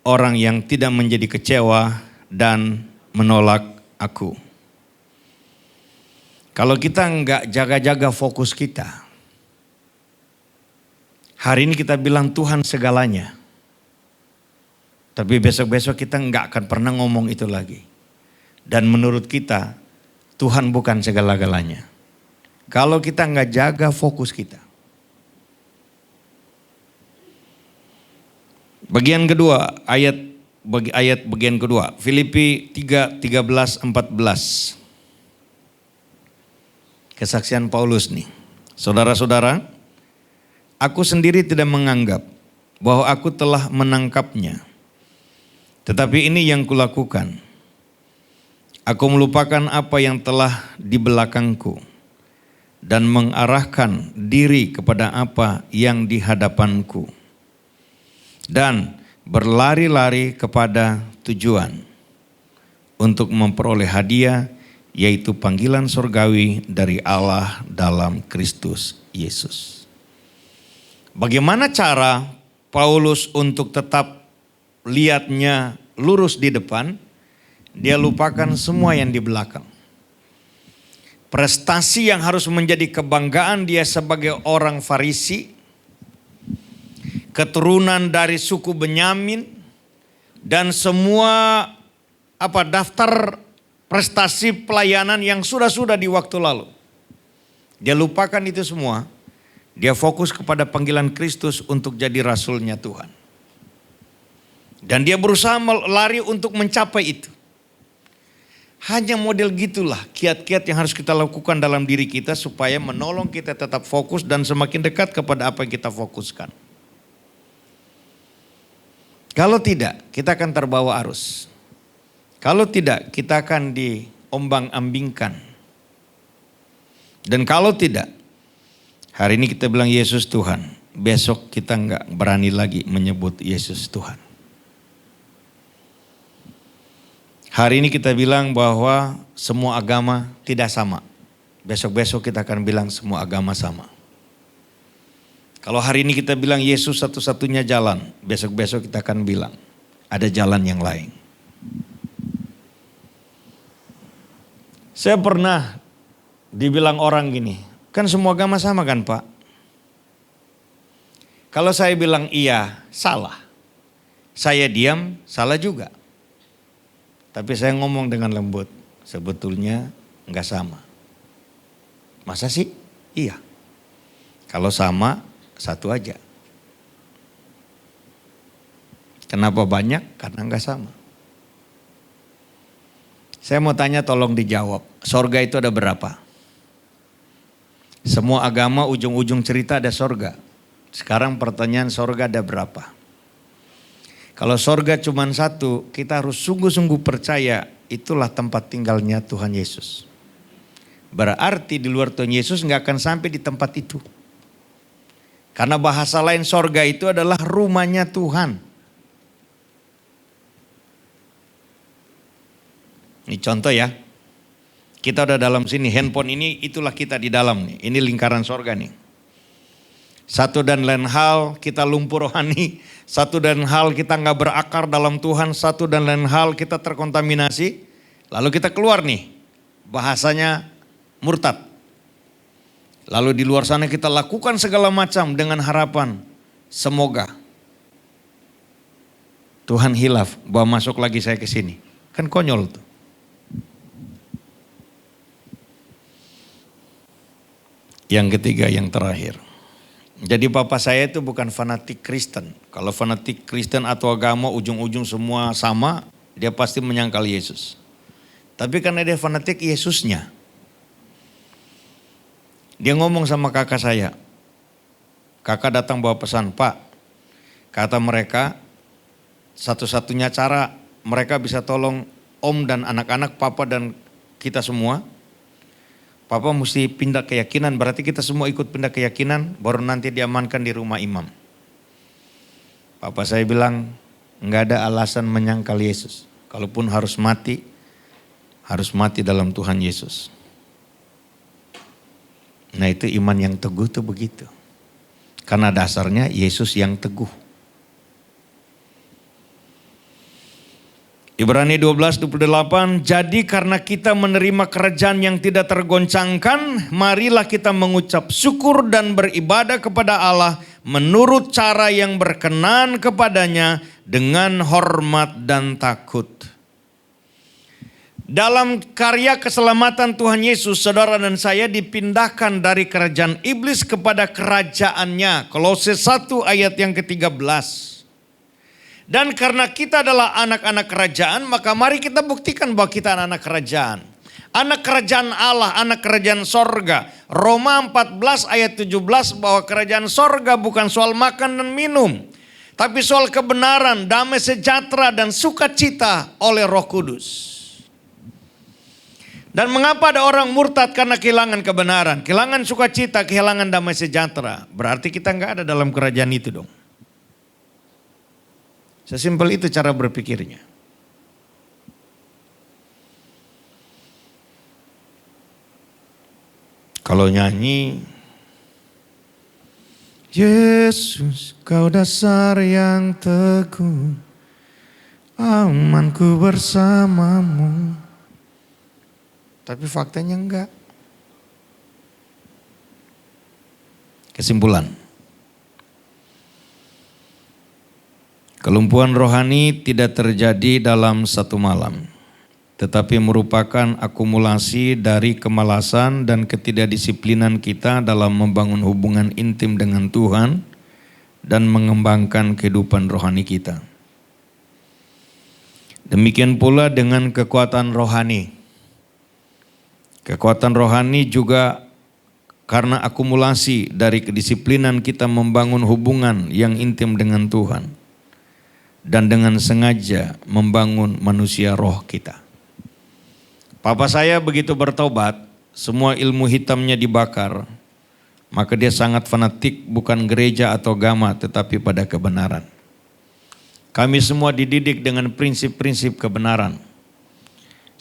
orang yang tidak menjadi kecewa dan menolak aku. Kalau kita enggak jaga-jaga fokus kita, hari ini kita bilang Tuhan segalanya. Tapi besok-besok kita enggak akan pernah ngomong itu lagi. Dan menurut kita, Tuhan bukan segala-galanya. Kalau kita enggak jaga fokus kita. Bagian kedua, ayat bagian kedua, Filipi 3:13-14. Kesaksian Paulus nih. Saudara-saudara, aku sendiri tidak menganggap bahwa aku telah menangkapnya. Tetapi ini yang kulakukan. Aku melupakan apa yang telah di belakangku dan mengarahkan diri kepada apa yang di hadapanku. Dan berlari-lari kepada tujuan untuk memperoleh hadiah, yaitu panggilan surgawi dari Allah dalam Kristus Yesus. Bagaimana cara Paulus untuk tetap lihatnya lurus di depan? Dia lupakan semua yang di belakang. Prestasi yang harus menjadi kebanggaan dia sebagai orang Farisi, keturunan dari suku Benyamin, dan semua daftar prestasi pelayanan yang sudah di waktu lalu. Dia lupakan itu semua. Dia fokus kepada panggilan Kristus untuk jadi rasulnya Tuhan. Dan dia berusaha lari untuk mencapai itu. Hanya model gitulah kiat-kiat yang harus kita lakukan dalam diri kita supaya menolong kita tetap fokus dan semakin dekat kepada apa yang kita fokuskan. Kalau tidak, kita akan terbawa arus. Kalau tidak, kita akan diombang-ambingkan. Dan kalau tidak, hari ini kita bilang Yesus Tuhan, besok kita enggak berani lagi menyebut Yesus Tuhan. Hari ini kita bilang bahwa semua agama tidak sama. Besok-besok kita akan bilang semua agama sama. Kalau hari ini kita bilang Yesus satu-satunya jalan, besok-besok kita akan bilang ada jalan yang lain. Saya pernah dibilang orang gini, kan semua agama sama kan Pak? Kalau saya bilang iya, salah. Saya diam, salah juga. Tapi saya ngomong dengan lembut, sebetulnya enggak sama. Masa sih? Iya. Kalau sama, satu aja. Kenapa banyak? Karena enggak sama. Saya mau tanya tolong dijawab. Sorga itu ada berapa? Semua agama ujung-ujung cerita ada sorga. Sekarang pertanyaan sorga ada berapa? Kalau sorga cuma satu, kita harus sungguh-sungguh percaya itulah tempat tinggalnya Tuhan Yesus. Berarti di luar Tuhan Yesus nggak akan sampai di tempat itu. Karena bahasa lain sorga itu adalah rumahnya Tuhan. Ini contoh ya. Kita udah dalam sini, handphone ini itulah kita di dalam nih. Ini lingkaran sorga nih. Satu dan lain hal kita lumpuh rohani. Satu dan hal kita nggak berakar dalam Tuhan. Satu dan lain hal kita terkontaminasi. Lalu kita keluar nih, bahasanya murtad. Lalu di luar sana kita lakukan segala macam dengan harapan semoga Tuhan hilaf bahwa masuk lagi saya ke sini. Kan konyol tuh. Yang ketiga, yang terakhir. Jadi papa saya itu bukan fanatik Kristen. Kalau fanatik Kristen atau agama ujung-ujung semua sama, dia pasti menyangkal Yesus. Tapi karena dia fanatik Yesusnya, dia ngomong sama kakak saya. Kakak datang bawa pesan, Pak, kata mereka satu-satunya cara mereka bisa tolong om dan anak-anak, papa dan kita semua. Papa mesti pindah keyakinan, berarti kita semua ikut pindah keyakinan, baru nanti diamankan di rumah imam. Papa saya bilang, enggak ada alasan menyangkal Yesus. Kalaupun harus mati dalam Tuhan Yesus. Nah itu iman yang teguh tuh begitu. Karena dasarnya Yesus yang teguh. Ibrani 12:28, jadi karena kita menerima kerajaan yang tidak tergoncangkan, marilah kita mengucap syukur dan beribadah kepada Allah menurut cara yang berkenan kepadanya dengan hormat dan takut. Dalam karya keselamatan Tuhan Yesus, saudara dan saya dipindahkan dari kerajaan iblis kepada kerajaannya. Kolose 1 ayat yang ke-13. Dan karena kita adalah anak-anak kerajaan, maka mari kita buktikan bahwa kita anak kerajaan. Anak kerajaan Allah, anak kerajaan sorga. Roma 14 ayat 17 bahwa kerajaan sorga bukan soal makan dan minum, tapi soal kebenaran, damai sejahtera dan sukacita oleh Roh Kudus. Dan mengapa ada orang murtad karena kehilangan kebenaran, kehilangan sukacita, kehilangan damai sejahtera? Berarti kita nggak ada dalam kerajaan itu dong. Sesimpel itu cara berpikirnya. Kalau nyanyi, Yesus kau dasar yang teguh, amanku bersamamu. Tapi faktanya enggak. Kesimpulan. Kelumpuhan rohani tidak terjadi dalam satu malam, tetapi merupakan akumulasi dari kemalasan dan ketidakdisiplinan kita dalam membangun hubungan intim dengan Tuhan dan mengembangkan kehidupan rohani kita. Demikian pula dengan kekuatan rohani. Kekuatan rohani juga karena akumulasi dari kedisiplinan kita membangun hubungan yang intim dengan Tuhan dan dengan sengaja membangun manusia roh kita. Papa saya begitu bertobat, semua ilmu hitamnya dibakar, maka dia sangat fanatik bukan gereja atau agama tetapi pada kebenaran. Kami semua dididik dengan prinsip-prinsip kebenaran.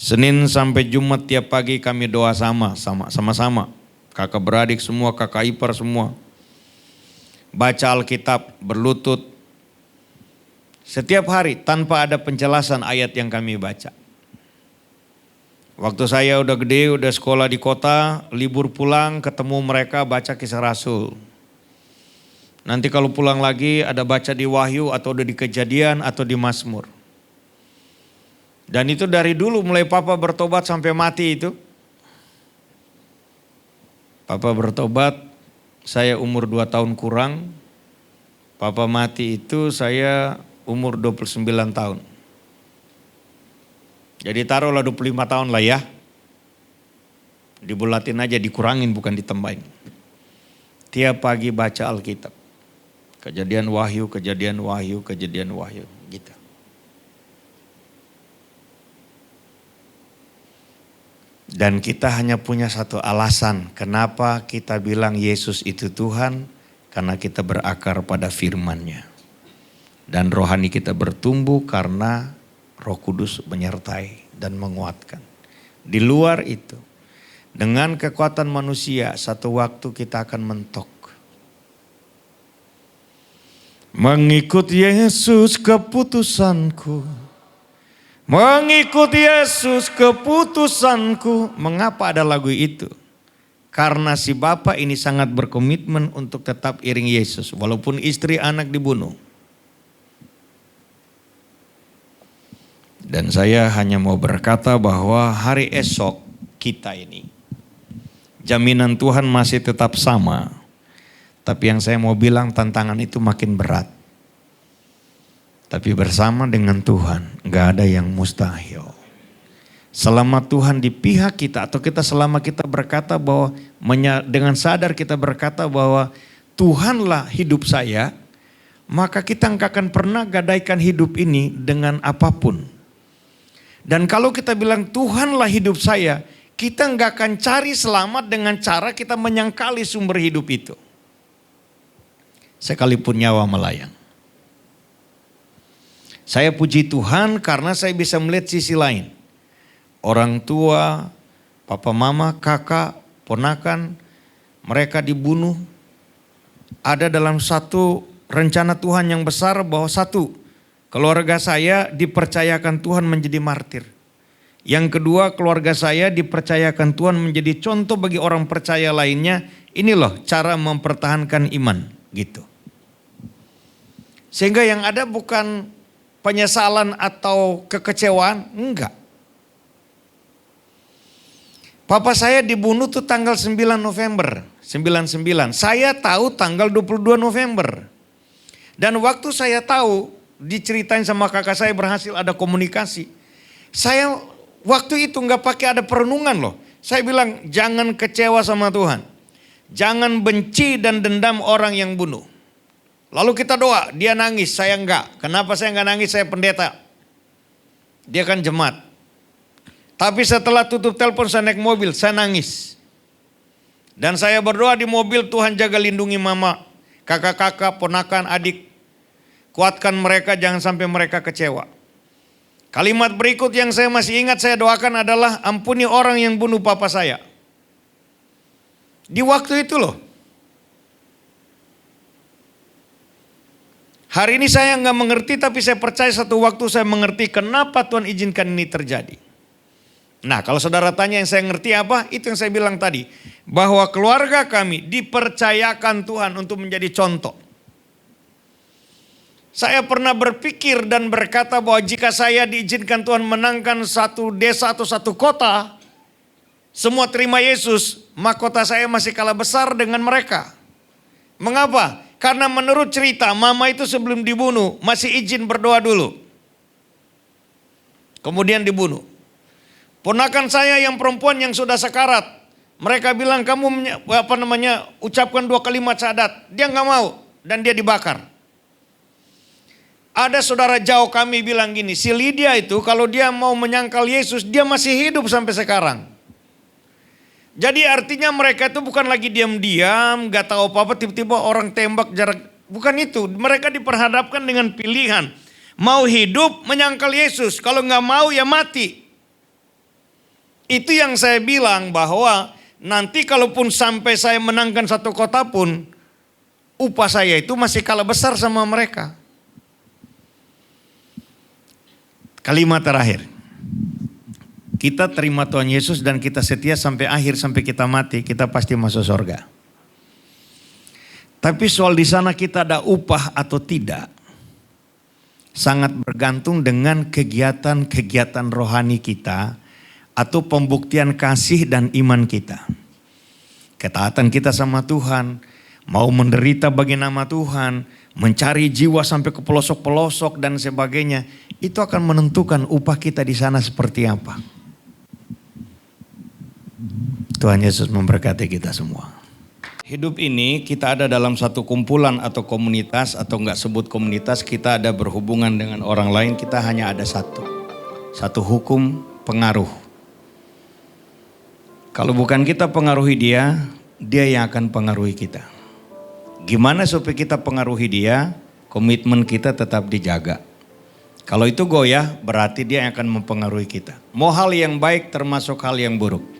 Senin sampai Jumat tiap pagi kami doa sama-sama. Kakak beradik semua, kakak ipar semua. Baca Alkitab, berlutut. Setiap hari tanpa ada penjelasan ayat yang kami baca. Waktu saya udah gede, udah sekolah di kota, libur pulang ketemu mereka baca Kisah Rasul. Nanti kalau pulang lagi ada baca di Wahyu atau udah di Kejadian atau di Mazmur. Dan itu dari dulu mulai papa bertobat sampai mati itu. Papa bertobat, saya umur 2 tahun kurang. Papa mati itu saya umur 29 tahun. Jadi taruhlah 25 tahun lah ya. Dibulatin aja, dikurangin bukan ditambahin. Tiap pagi baca Alkitab. Kejadian Wahyu, Kejadian Wahyu, Kejadian Wahyu gitu. Dan kita hanya punya satu alasan kenapa kita bilang Yesus itu Tuhan, karena kita berakar pada firman-Nya. Dan rohani kita bertumbuh karena Roh Kudus menyertai dan menguatkan. Di luar itu, dengan kekuatan manusia, satu waktu kita akan mentok. Mengikut Yesus keputusanku, Mengikuti Yesus keputusanku. Mengapa ada lagu itu? Karena si bapak ini sangat berkomitmen untuk tetap iring Yesus. Walaupun istri anak dibunuh. Dan saya hanya mau berkata bahwa hari esok kita ini. Jaminan Tuhan masih tetap sama. Tapi yang saya mau bilang tantangan itu makin berat. Tapi bersama dengan Tuhan gak ada yang mustahil. Selama Tuhan di pihak kita atau kita selama kita berkata bahwa dengan sadar kita berkata bahwa Tuhanlah hidup saya, maka kita gak akan pernah gadaikan hidup ini dengan apapun. Dan kalau kita bilang Tuhanlah hidup saya, kita gak akan cari selamat dengan cara kita menyangkali sumber hidup itu. Sekalipun nyawa melayang. Saya puji Tuhan karena saya bisa melihat sisi lain. Orang tua, papa mama, kakak, ponakan, mereka dibunuh. Ada dalam satu rencana Tuhan yang besar bahwa satu, keluarga saya dipercayakan Tuhan menjadi martir. Yang kedua, keluarga saya dipercayakan Tuhan menjadi contoh bagi orang percaya lainnya. Ini loh cara mempertahankan iman gitu. Sehingga yang ada bukan penyesalan atau kekecewaan, enggak. Papa saya dibunuh tuh tanggal 9 November 99. Saya tahu tanggal 22 November. Dan waktu saya tahu, diceritain sama kakak saya berhasil ada komunikasi. Saya waktu itu enggak pakai ada perenungan loh. Saya bilang jangan kecewa sama Tuhan. Jangan benci dan dendam orang yang bunuh. Lalu kita doa, dia nangis, saya enggak. Kenapa saya enggak nangis? Saya pendeta. Dia kan jemaat. Tapi setelah tutup telepon saya naik mobil, saya nangis. Dan saya berdoa di mobil, Tuhan jaga lindungi mama, kakak-kakak, ponakan, adik. Kuatkan mereka, jangan sampai mereka kecewa. Kalimat berikut yang saya masih ingat saya doakan adalah ampuni orang yang bunuh papa saya. Di waktu itu loh. Hari ini saya nggak mengerti tapi saya percaya satu waktu saya mengerti kenapa Tuhan izinkan ini terjadi. Nah kalau saudara tanya yang saya ngerti apa, itu yang saya bilang tadi. Bahwa keluarga kami dipercayakan Tuhan untuk menjadi contoh. Saya pernah berpikir dan berkata bahwa jika saya diizinkan Tuhan menangkan satu desa atau satu kota, semua terima Yesus, mahkota saya masih kalah besar dengan mereka. Mengapa? Karena menurut cerita mama itu sebelum dibunuh masih izin berdoa dulu. Kemudian dibunuh. Ponakan saya yang perempuan yang sudah sekarat. Mereka bilang kamu ucapkan 2 kalimat syahadat. Dia nggak mau dan dia dibakar. Ada saudara jauh kami bilang gini, si Lydia itu kalau dia mau menyangkal Yesus dia masih hidup sampai sekarang. Jadi artinya mereka itu bukan lagi diam-diam, gak tahu apa-apa, tiba-tiba orang tembak jarak. Bukan itu, mereka diperhadapkan dengan pilihan. Mau hidup menyangkal Yesus, kalau gak mau ya mati. Itu yang saya bilang bahwa nanti kalaupun sampai saya menangkan satu kota pun, upah saya itu masih kalah besar sama mereka. Kalimat terakhir. Kita terima Tuhan Yesus dan kita setia sampai akhir, sampai kita mati, kita pasti masuk surga. Tapi soal di sana kita ada upah atau tidak, sangat bergantung dengan kegiatan-kegiatan rohani kita atau pembuktian kasih dan iman kita. Ketaatan kita sama Tuhan, mau menderita bagi nama Tuhan, mencari jiwa sampai ke pelosok-pelosok dan sebagainya, itu akan menentukan upah kita di sana seperti apa. Tuhan Yesus memberkati kita semua. Hidup ini kita ada dalam satu kumpulan atau komunitas atau enggak sebut komunitas, kita ada berhubungan dengan orang lain, kita hanya ada satu hukum pengaruh. Kalau bukan kita pengaruhi dia, dia yang akan pengaruhi kita. Gimana supaya kita pengaruhi dia? Komitmen kita tetap dijaga. Kalau itu goyah, berarti dia yang akan mempengaruhi kita. Mau hal yang baik termasuk hal yang buruk.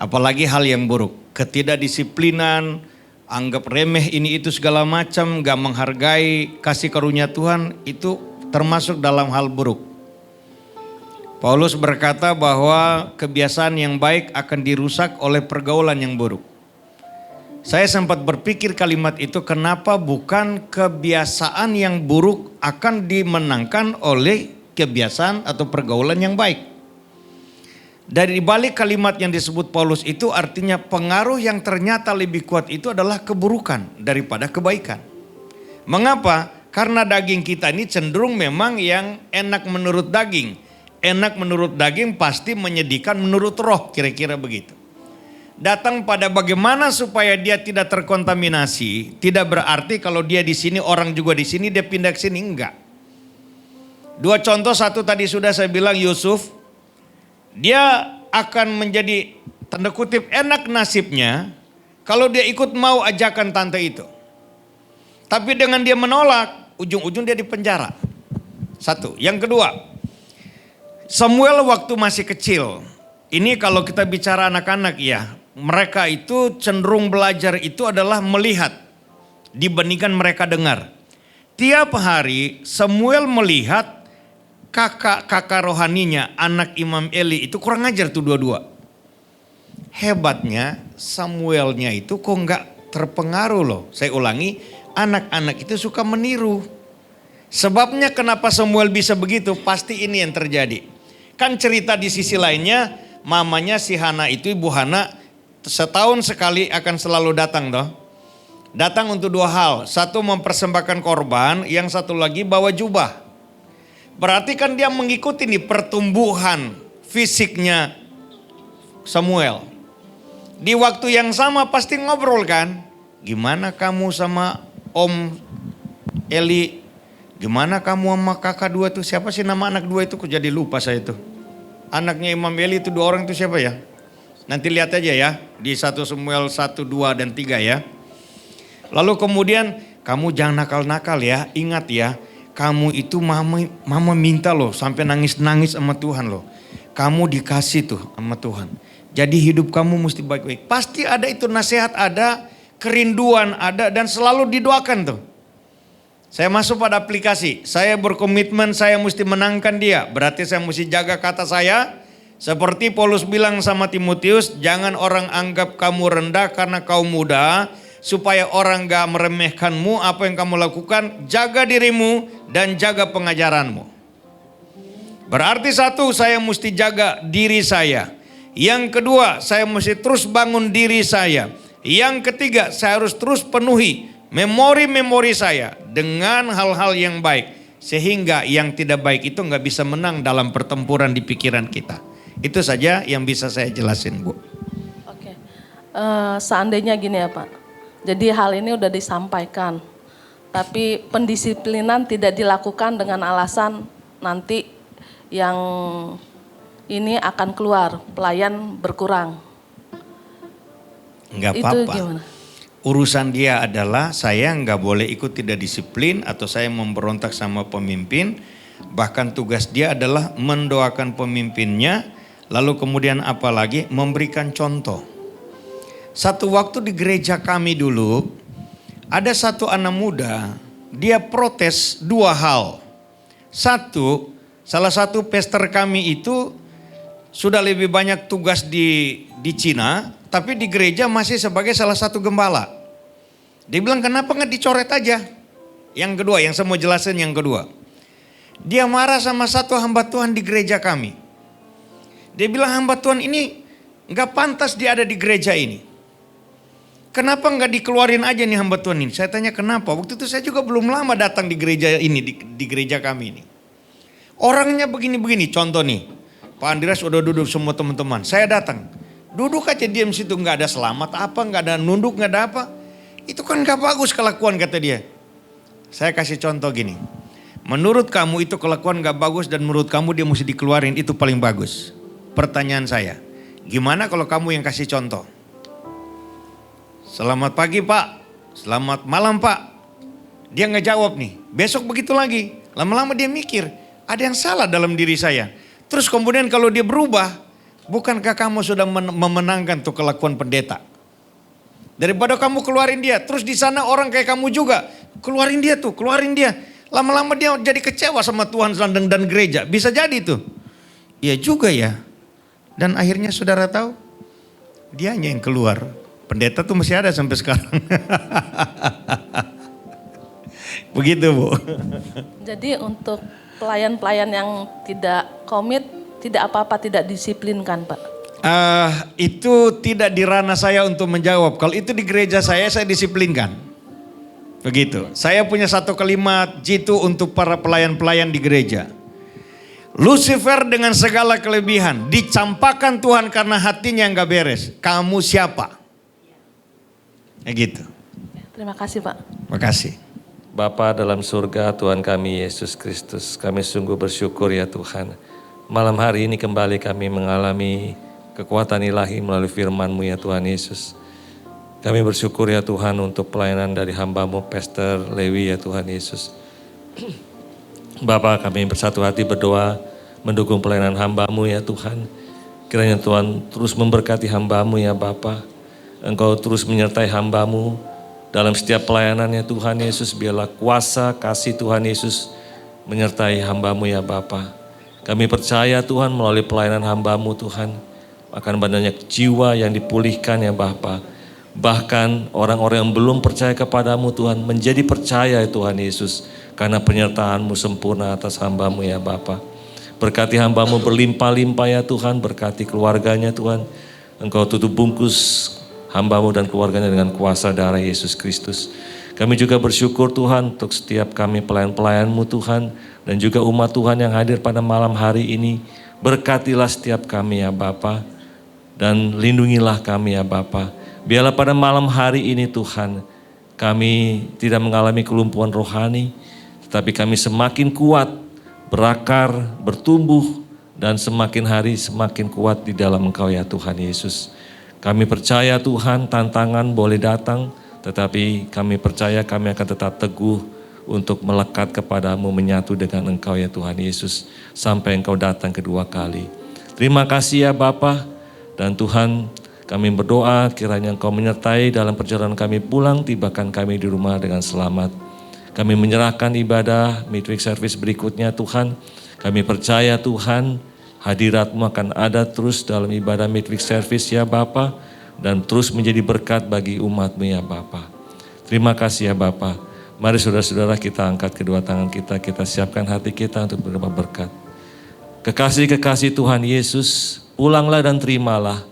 Apalagi hal yang buruk, ketidakdisiplinan, anggap remeh ini itu segala macam, gak menghargai kasih karunia Tuhan, itu termasuk dalam hal buruk. Paulus berkata bahwa kebiasaan yang baik akan dirusak oleh pergaulan yang buruk. Saya sempat berpikir kalimat itu, kenapa bukan kebiasaan yang buruk akan dimenangkan oleh kebiasaan atau pergaulan yang baik. Dari balik kalimat yang disebut Paulus itu artinya pengaruh yang ternyata lebih kuat itu adalah keburukan daripada kebaikan. Mengapa? Karena daging kita ini cenderung memang yang enak menurut daging. Enak menurut daging pasti menyedihkan menurut roh, kira-kira begitu. Datang pada bagaimana supaya dia tidak terkontaminasi, tidak berarti kalau dia di sini orang juga di sini dia pindah ke sini, enggak. Dua contoh, satu tadi sudah saya bilang Yusuf, dia akan menjadi tanda kutip enak nasibnya kalau dia ikut mau ajakan tante itu. Tapi dengan dia menolak, ujung-ujung dia dipenjara. Satu. Yang kedua, Samuel waktu masih kecil, ini kalau kita bicara anak-anak ya, mereka itu cenderung belajar itu adalah melihat dibandingkan mereka dengar. Tiap hari Samuel melihat kakak rohaninya, anak Imam Eli itu kurang ajar tuh dua-dua. Hebatnya Samuelnya itu kok nggak terpengaruh loh. Saya ulangi, anak-anak itu suka meniru. Sebabnya kenapa Samuel bisa begitu, pasti ini yang terjadi. Kan cerita di sisi lainnya, mamanya si Hana itu, Ibu Hana, setahun sekali akan selalu datang toh. Datang untuk dua hal, satu mempersembahkan korban, yang satu lagi bawa jubah. Berarti kan dia mengikuti nih pertumbuhan fisiknya Samuel. Di waktu yang sama pasti ngobrol kan, gimana kamu sama Om Eli, gimana kamu sama kakak dua tuh, siapa sih nama anak dua itu, kok jadi lupa saya itu. Anaknya Imam Eli itu dua orang itu siapa ya? Nanti lihat aja ya di 1 Samuel 1, 2 dan 3 ya. Lalu kemudian kamu jangan nakal-nakal ya, ingat ya. Kamu itu mama minta loh sampai nangis-nangis sama Tuhan loh. Kamu dikasih tuh sama Tuhan. Jadi hidup kamu mesti baik-baik. Pasti ada itu nasihat, ada kerinduan, ada, dan selalu didoakan tuh. Saya masuk pada aplikasi, saya berkomitmen saya mesti menangkan dia. Berarti saya mesti jaga kata saya. Seperti Paulus bilang sama Timotius, jangan orang anggap kamu rendah karena kau muda. Supaya orang gak meremehkanmu apa yang kamu lakukan. Jaga dirimu dan jaga pengajaranmu. Berarti satu, saya mesti jaga diri saya. Yang kedua, saya mesti terus bangun diri saya. Yang ketiga, saya harus terus penuhi memori-memori saya dengan hal-hal yang baik. Sehingga yang tidak baik itu gak bisa menang dalam pertempuran di pikiran kita. Itu saja yang bisa saya jelasin, Bu. Oke, seandainya gini ya Pak. Jadi hal ini udah disampaikan. Tapi pendisiplinan tidak dilakukan dengan alasan nanti yang ini akan keluar, pelayan berkurang. Enggak apa-apa. Itu gimana? Urusan dia adalah saya nggak boleh ikut tidak disiplin atau saya memberontak sama pemimpin. Bahkan tugas dia adalah mendoakan pemimpinnya. Lalu kemudian apalagi memberikan contoh. Satu waktu di gereja kami dulu ada satu anak muda. Dia protes dua hal. Satu, salah satu pastor kami itu sudah lebih banyak tugas di Cina. Tapi di gereja masih sebagai salah satu gembala. Dia bilang kenapa nggak dicoret aja. Yang kedua, yang saya mau jelasin yang kedua. Dia marah sama satu hamba Tuhan di gereja kami. Dia bilang hamba Tuhan ini nggak pantas dia ada di gereja ini. Kenapa nggak dikeluarin aja nih hamba Tuhan ini? Saya tanya kenapa? Waktu itu saya juga belum lama datang di gereja ini, di gereja kami ini. Orangnya begini-begini, contoh nih. Pak Andreas udah duduk semua teman-teman. Saya datang. Duduk aja diam situ, nggak ada selamat apa, nggak ada nunduk, nggak ada apa. Itu kan nggak bagus kelakuan kata dia. Saya kasih contoh gini. Menurut kamu itu kelakuan nggak bagus dan menurut kamu dia mesti dikeluarin, itu paling bagus. Pertanyaan saya, gimana kalau kamu yang kasih contoh? Selamat pagi Pak, selamat malam Pak. Dia nggak jawab nih. Besok begitu lagi. Lama-lama dia mikir, ada yang salah dalam diri saya. Terus kemudian kalau dia berubah, bukankah kamu sudah memenangkan tuh kelakuan pendeta? Daripada kamu keluarin dia, terus di sana orang kayak kamu juga, keluarin dia tuh, keluarin dia. Lama-lama dia jadi kecewa sama Tuhan dan gereja, bisa jadi tuh. Iya juga ya. Dan akhirnya saudara tahu, dianya yang keluar. Pendeta tuh masih ada sampai sekarang. Begitu Bu. Jadi untuk pelayan-pelayan yang tidak komit, tidak apa-apa, tidak disiplinkan Pak. Itu tidak di ranah saya untuk menjawab. Kalau itu di gereja saya disiplinkan. Begitu. Saya punya satu kalimat jitu untuk para pelayan-pelayan di gereja. Lucifer dengan segala kelebihan dicampakkan Tuhan karena hatinya yang gak beres. Kamu siapa? Gitu. Terima kasih Pak. Makasih. Bapa dalam surga, Tuhan kami Yesus Kristus, kami sungguh bersyukur ya Tuhan. Malam hari ini kembali kami mengalami kekuatan ilahi melalui firman-Mu ya Tuhan Yesus. Kami bersyukur ya Tuhan untuk pelayanan dari hamba-Mu Pastor Lewi ya Tuhan Yesus. Bapa, kami bersatu hati berdoa mendukung pelayanan hamba-Mu ya Tuhan. Kiranya Tuhan terus memberkati hamba-Mu ya Bapa. Engkau terus menyertai hamba-Mu dalam setiap pelayanannya Tuhan Yesus. Biarlah kuasa kasih Tuhan Yesus menyertai hamba-Mu ya Bapa. Kami percaya Tuhan melalui pelayanan hamba-Mu Tuhan akan banyak jiwa yang dipulihkan ya Bapa. Bahkan orang-orang yang belum percaya kepadamu Tuhan menjadi percaya ya Tuhan Yesus. Karena penyertaan-Mu sempurna atas hamba-Mu ya Bapa. Berkati hamba-Mu berlimpah-limpah ya Tuhan. Berkati keluarganya Tuhan. Engkau tutup bungkus hamba-Mu dan keluarganya dengan kuasa darah Yesus Kristus. Kami juga bersyukur Tuhan untuk setiap kami pelayan-pelayan-Mu Tuhan. Dan juga umat Tuhan yang hadir pada malam hari ini. Berkatilah setiap kami ya Bapa. Dan lindungilah kami ya Bapa. Biarlah pada malam hari ini Tuhan, kami tidak mengalami kelumpuhan rohani, tetapi kami semakin kuat, berakar, bertumbuh, dan semakin hari semakin kuat di dalam Engkau ya Tuhan Yesus. Kami percaya Tuhan tantangan boleh datang, tetapi kami percaya kami akan tetap teguh untuk melekat kepadamu, menyatu dengan Engkau ya Tuhan Yesus, sampai Engkau datang kedua kali. Terima kasih ya Bapa, dan Tuhan, kami berdoa kiranya Engkau menyertai dalam perjalanan kami pulang, tibakan kami di rumah dengan selamat. Kami menyerahkan ibadah midweek service berikutnya Tuhan. Kami percaya Tuhan hadirat-Mu akan ada terus dalam ibadah midweek service ya Bapa. Dan terus menjadi berkat bagi umat-Mu ya Bapa. Terima kasih ya Bapa. Mari saudara-saudara kita angkat kedua tangan kita siapkan hati kita untuk menerima berkat. Kekasih-kekasih Tuhan Yesus, pulanglah dan terimalah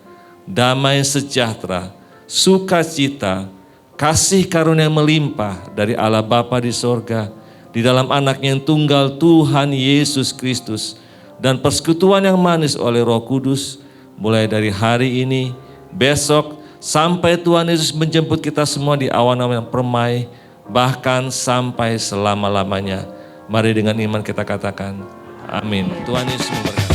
damai sejahtera, sukacita, kasih karunia melimpah dari Allah Bapa di sorga, di dalam anaknya yang tunggal Tuhan Yesus Kristus, dan persekutuan yang manis oleh Roh Kudus, mulai dari hari ini, besok, sampai Tuhan Yesus menjemput kita semua di awan-awan yang permai, bahkan sampai selama-lamanya. Mari dengan iman kita katakan, amin. Tuhan Yesus memberkati.